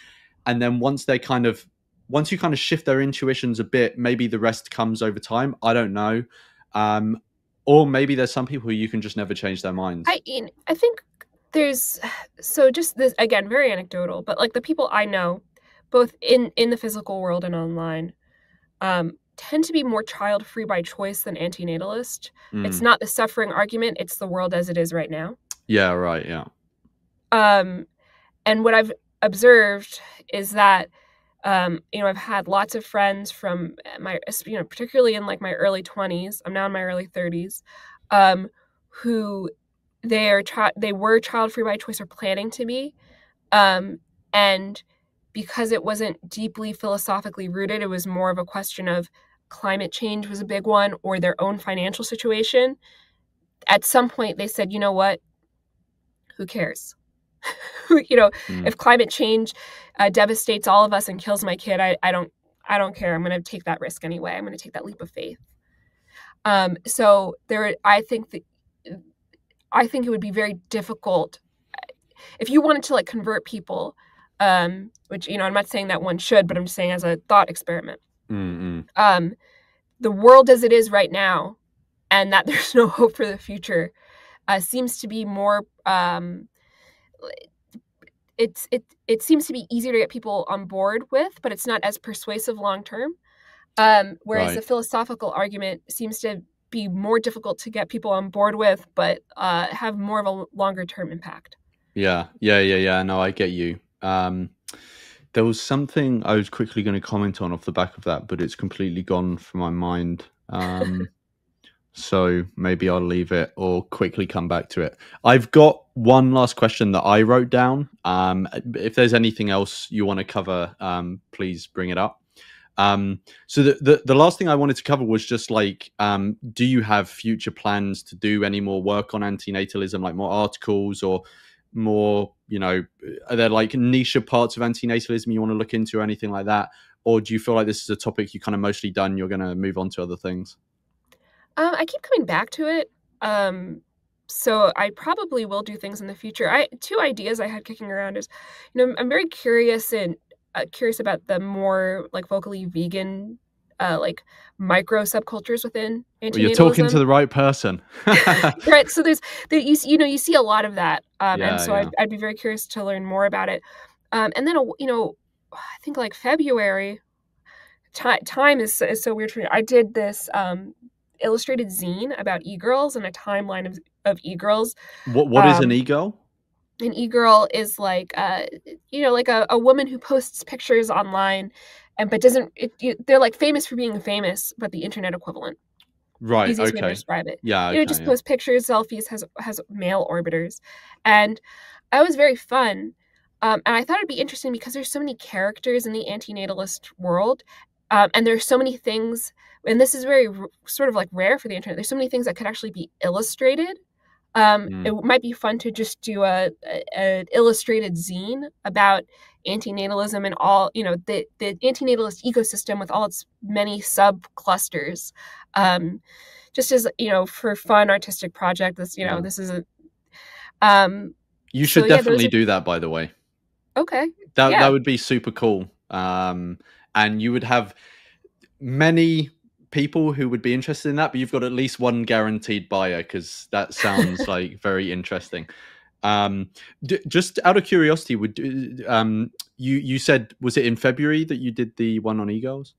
and then once you kind of shift their intuitions a bit, maybe the rest comes over time. I don't know. Um, or maybe there's some people who you can just never change their minds. I think there's just this again, very anecdotal, but like the people I know, both in the physical world and online, tend to be more child free by choice than antinatalist. It's not the suffering argument; it's the world as it is right now. Yeah, right. Yeah. And what I've observed is that I've had lots of friends from my, particularly in like my early 20s. I'm now in my early 30s, who they were child free by choice or planning to be, and because it wasn't deeply philosophically rooted, it was more of a question of climate change was a big one or their own financial situation. At some point, they said, you know what? Who cares? If climate change devastates all of us and kills my kid, I don't care. I'm going to take that risk anyway. I'm going to take that leap of faith. So I think it would be very difficult if you wanted to like convert people, which I'm not saying that one should, but I'm just saying as a thought experiment. The world as it is right now, and that there's no hope for the future, seems to be more. It seems to be easier to get people on board with, but it's not as persuasive long term. Whereas the philosophical argument seems to be more difficult to get people on board with, but have more of a longer term impact. Yeah. No, I get you. There was something I was quickly going to comment on off the back of that, but it's completely gone from my mind. So maybe I'll leave it or quickly come back to it. I've got one last question that I wrote down. If there's anything else you want to cover, please bring it up. So the last thing I wanted to cover was just like, do you have future plans to do any more work on antinatalism, like more articles or more, are there like niche parts of antinatalism you want to look into or anything like that? Or do you feel like this is a topic you kind of mostly done, you're going to move on to other things? I keep coming back to it. So I probably will do things in the future. Two ideas I had kicking around is, I'm very curious in curious about the more like vocally vegan, like micro subcultures within Well, you're talking to antinatalism. the right person. Right. So you see a lot of that, and Yeah, so yeah. I'd be very curious to learn more about it. And then I think like February time is so weird for me. I did this illustrated zine about e-girls and a timeline of e-girls. What is an Um, e-girl? an e-girl is like like a woman who posts pictures online, and but doesn't they're like famous for being famous, but the internet equivalent. Right. Easiest way to Okay. describe it. Yeah. Okay. Just Yeah. post pictures, selfies, has male orbiters, and that was very fun. And I thought it'd be interesting because there's so many characters in the antinatalist world, and there's so many things, and this is very sort of like rare for the internet. There's so many things that could actually be illustrated. It Mm. might be fun to just do a illustrated zine about antinatalism and all the antinatalist ecosystem with all its many sub clusters. Just as for fun artistic project, Yeah. this is a um You so should yeah, those definitely are do that, by the way. okay. That Yeah. would be super cool. And you would have many people who would be interested in that, but you've got at least one guaranteed buyer because that sounds like very interesting. Um, just out of curiosity, you said, was it in February that you did the one on e-girls?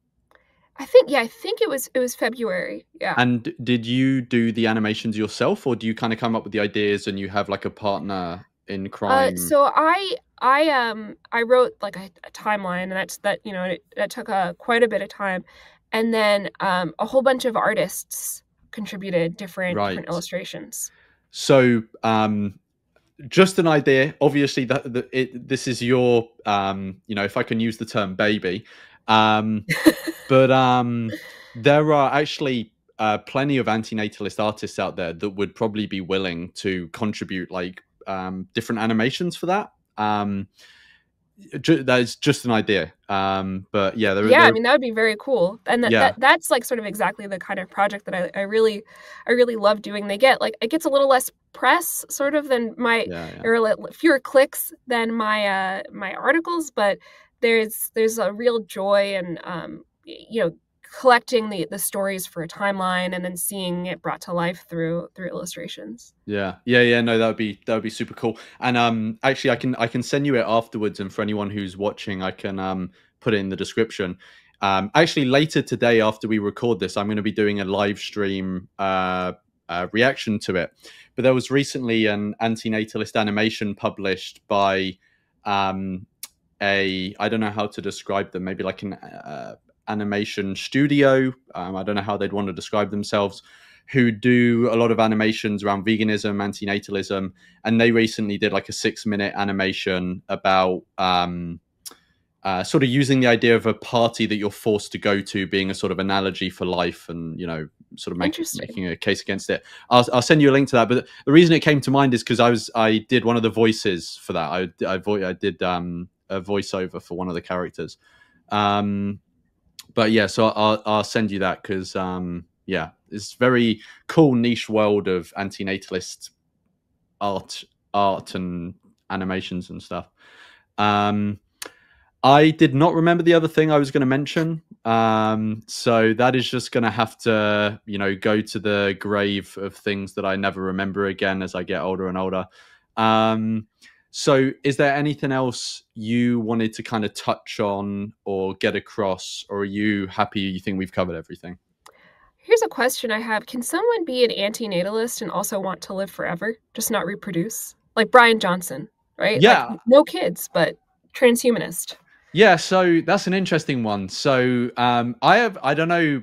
I think it was February. Yeah. And did you do the animations yourself, or do you kind of come up with the ideas and you have like a partner in crime? So I wrote like a timeline, and that took quite a bit of time, and then a whole bunch of artists contributed different Right. illustrations. So, just an idea. Obviously, this is your, if I can use the term baby, um, but there are actually plenty of antinatalist artists out there that would probably be willing to contribute like different animations for that. That is just an idea. But yeah, Yeah, I mean that would be very cool, and yeah, that's like sort of exactly the kind of project that I really love doing. They get like it gets a little less press sort of than my yeah, yeah. or fewer clicks than my articles, but there's a real joy in collecting the stories for a timeline and then seeing it brought to life through illustrations. Yeah, yeah, yeah. No, that would be super cool. And actually, I can send you it afterwards. And for anyone who's watching, I can put it in the description. Actually, later today, after we record this, I'm going to be doing a live stream reaction to it. But there was recently an antinatalist animation published by um, I don't know how to describe them. Maybe like an animation studio. I don't know how they'd want to describe themselves, who do a lot of animations around veganism, antinatalism, and they recently did like a 6-minute animation about sort of using the idea of a party that you're forced to go to being a sort of analogy for life, and sort of Interesting. making a case against it. I'll send you a link to that. But the reason it came to mind is because I did one of the voices for that. I did a voiceover for one of the characters. But yeah, so I'll send you that because yeah, it's very cool niche world of antinatalist art, and animations and stuff. Um, I did not remember the other thing I was going to mention. So that is just going to have to, go to the grave of things that I never remember again as I get older and older. So is there anything else you wanted to kind of touch on or get across, or are you happy you think we've covered everything? Here's a question I have. Can someone be an antinatalist and also want to live forever, just not reproduce? Like Brian Johnson, right? Like Yeah. no kids, but transhumanist. Yeah, so that's an interesting one. So I don't know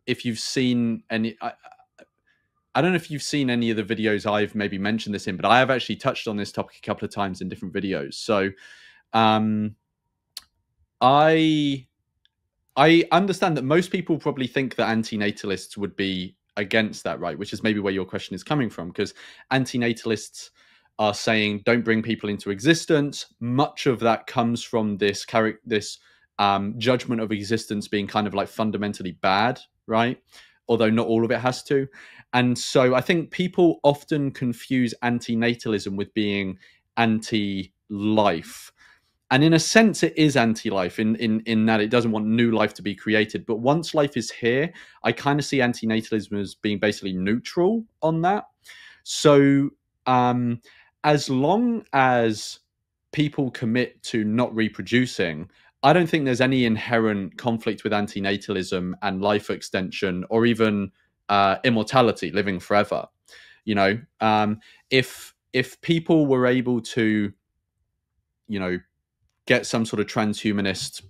if you've seen any. I don't know if you've seen any of the videos I've maybe mentioned this in, but I have actually touched on this topic a couple of times in different videos. So um, I I understand that most people probably think that antinatalists would be against that, right? Which is maybe where your question is coming from, because antinatalists are saying don't bring people into existence. Much of that comes from this judgment of existence being kind of like fundamentally bad, right? Although not all of it has to. And so I think people often confuse antinatalism with being anti-life. And in a sense, it is anti-life in that it doesn't want new life to be created. But once life is here, I kind of see antinatalism as being basically neutral on that. So as long as people commit to not reproducing, I don't think there's any inherent conflict with antinatalism and life extension, or even immortality, living forever. You know, if people were able to, you know, get some sort of transhumanist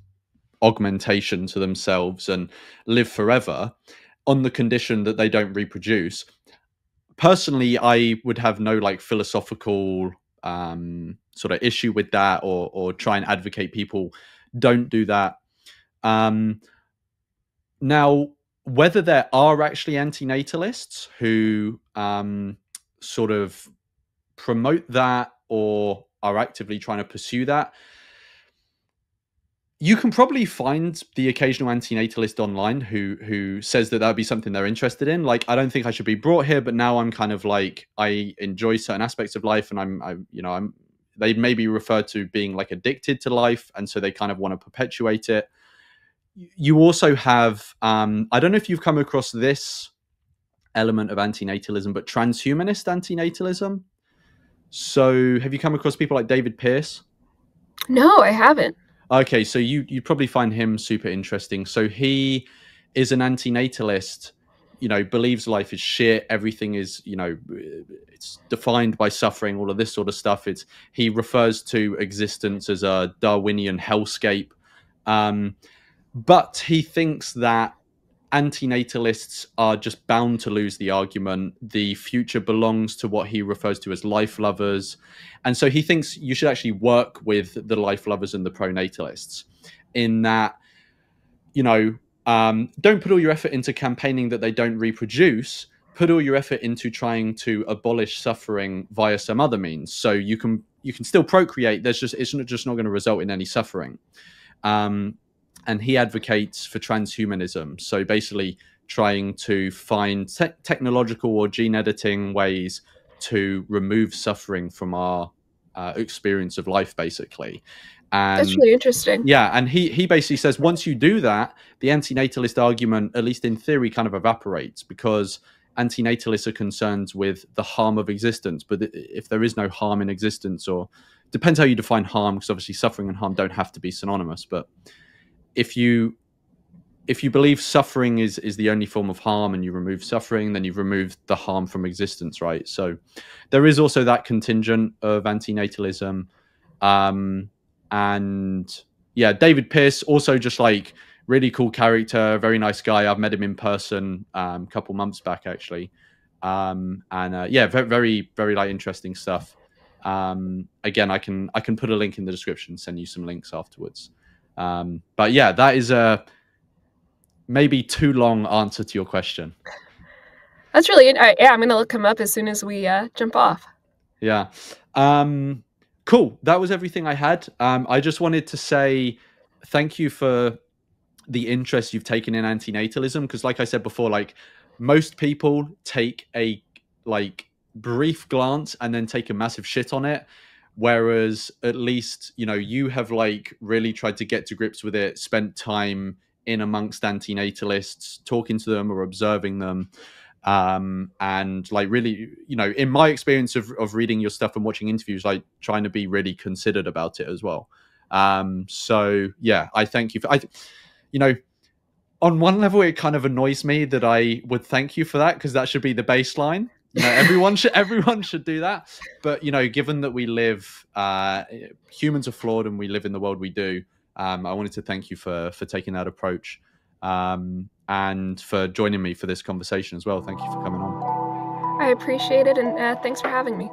augmentation to themselves and live forever on the condition that they don't reproduce, personally, I would have no like philosophical sort of issue with that, or try and advocate people don't do that. Now, whether there are actually antinatalists who sort of promote that or are actively trying to pursue that, you can probably find the occasional antinatalist online who says that would be something they're interested in. Like, I don't think I should be brought here, but now I'm kind of like, I enjoy certain aspects of life, and I'm they may be referred to being like addicted to life, and so they kind of want to perpetuate it. You also have I don't know if you've come across this element of antinatalism, but transhumanist antinatalism. So have you come across people like David Pearce? No, I haven't. Okay, so you'd probably find him super interesting. So he is an antinatalist, you know, believes life is shit, everything is, you know, it's defined by suffering, all of this sort of stuff. He refers to existence as a Darwinian hellscape. But he thinks that antinatalists are just bound to lose the argument. The future belongs to what he refers to as life lovers. And so he thinks you should actually work with the life lovers and the pronatalists, in that, you know, don't put all your effort into campaigning that they don't reproduce. Put all your effort into trying to abolish suffering via some other means. So you can still procreate. It's just not going to result in any suffering. And he advocates for transhumanism. So basically trying to find technological or gene editing ways to remove suffering from our experience of life, basically. And That's really interesting. yeah, and he basically says once you do that, the antinatalist argument, at least in theory, kind of evaporates, because antinatalists are concerned with the harm of existence. But if there is no harm in existence, or depends how you define harm, because obviously suffering and harm don't have to be synonymous, but if you believe suffering is the only form of harm, and you remove suffering, then you've removed the harm from existence, right? So there is also that contingent of antinatalism. And yeah, David Pearce, also just like really cool character, very nice guy. I've met him in person a couple months back, actually. Yeah, very, very like interesting stuff. Again, I can put a link in the description, send you some links afterwards. But yeah, that is a maybe too long answer to your question. That's really yeah. I'm gonna look him up as soon as we jump off. Yeah. Cool. That was everything I had. I just wanted to say thank you for the interest you've taken in antinatalism, because like I said before, like most people take a like brief glance and then take a massive shit on it, whereas at least, you know, you have like really tried to get to grips with it, spent time in amongst antinatalists, talking to them or observing them, and like really, you know, in my experience of reading your stuff and watching interviews, like trying to be really considered about it as well. So yeah, I thank you for, you know, on one level, it kind of annoys me that I would thank you for that, because that should be the baseline. You know, everyone should do that. But you know, given that we live, humans are flawed, and we live in the world we do, I wanted to thank you for taking that approach, and for joining me for this conversation as well. Thank you for coming on. I appreciate it, and thanks for having me.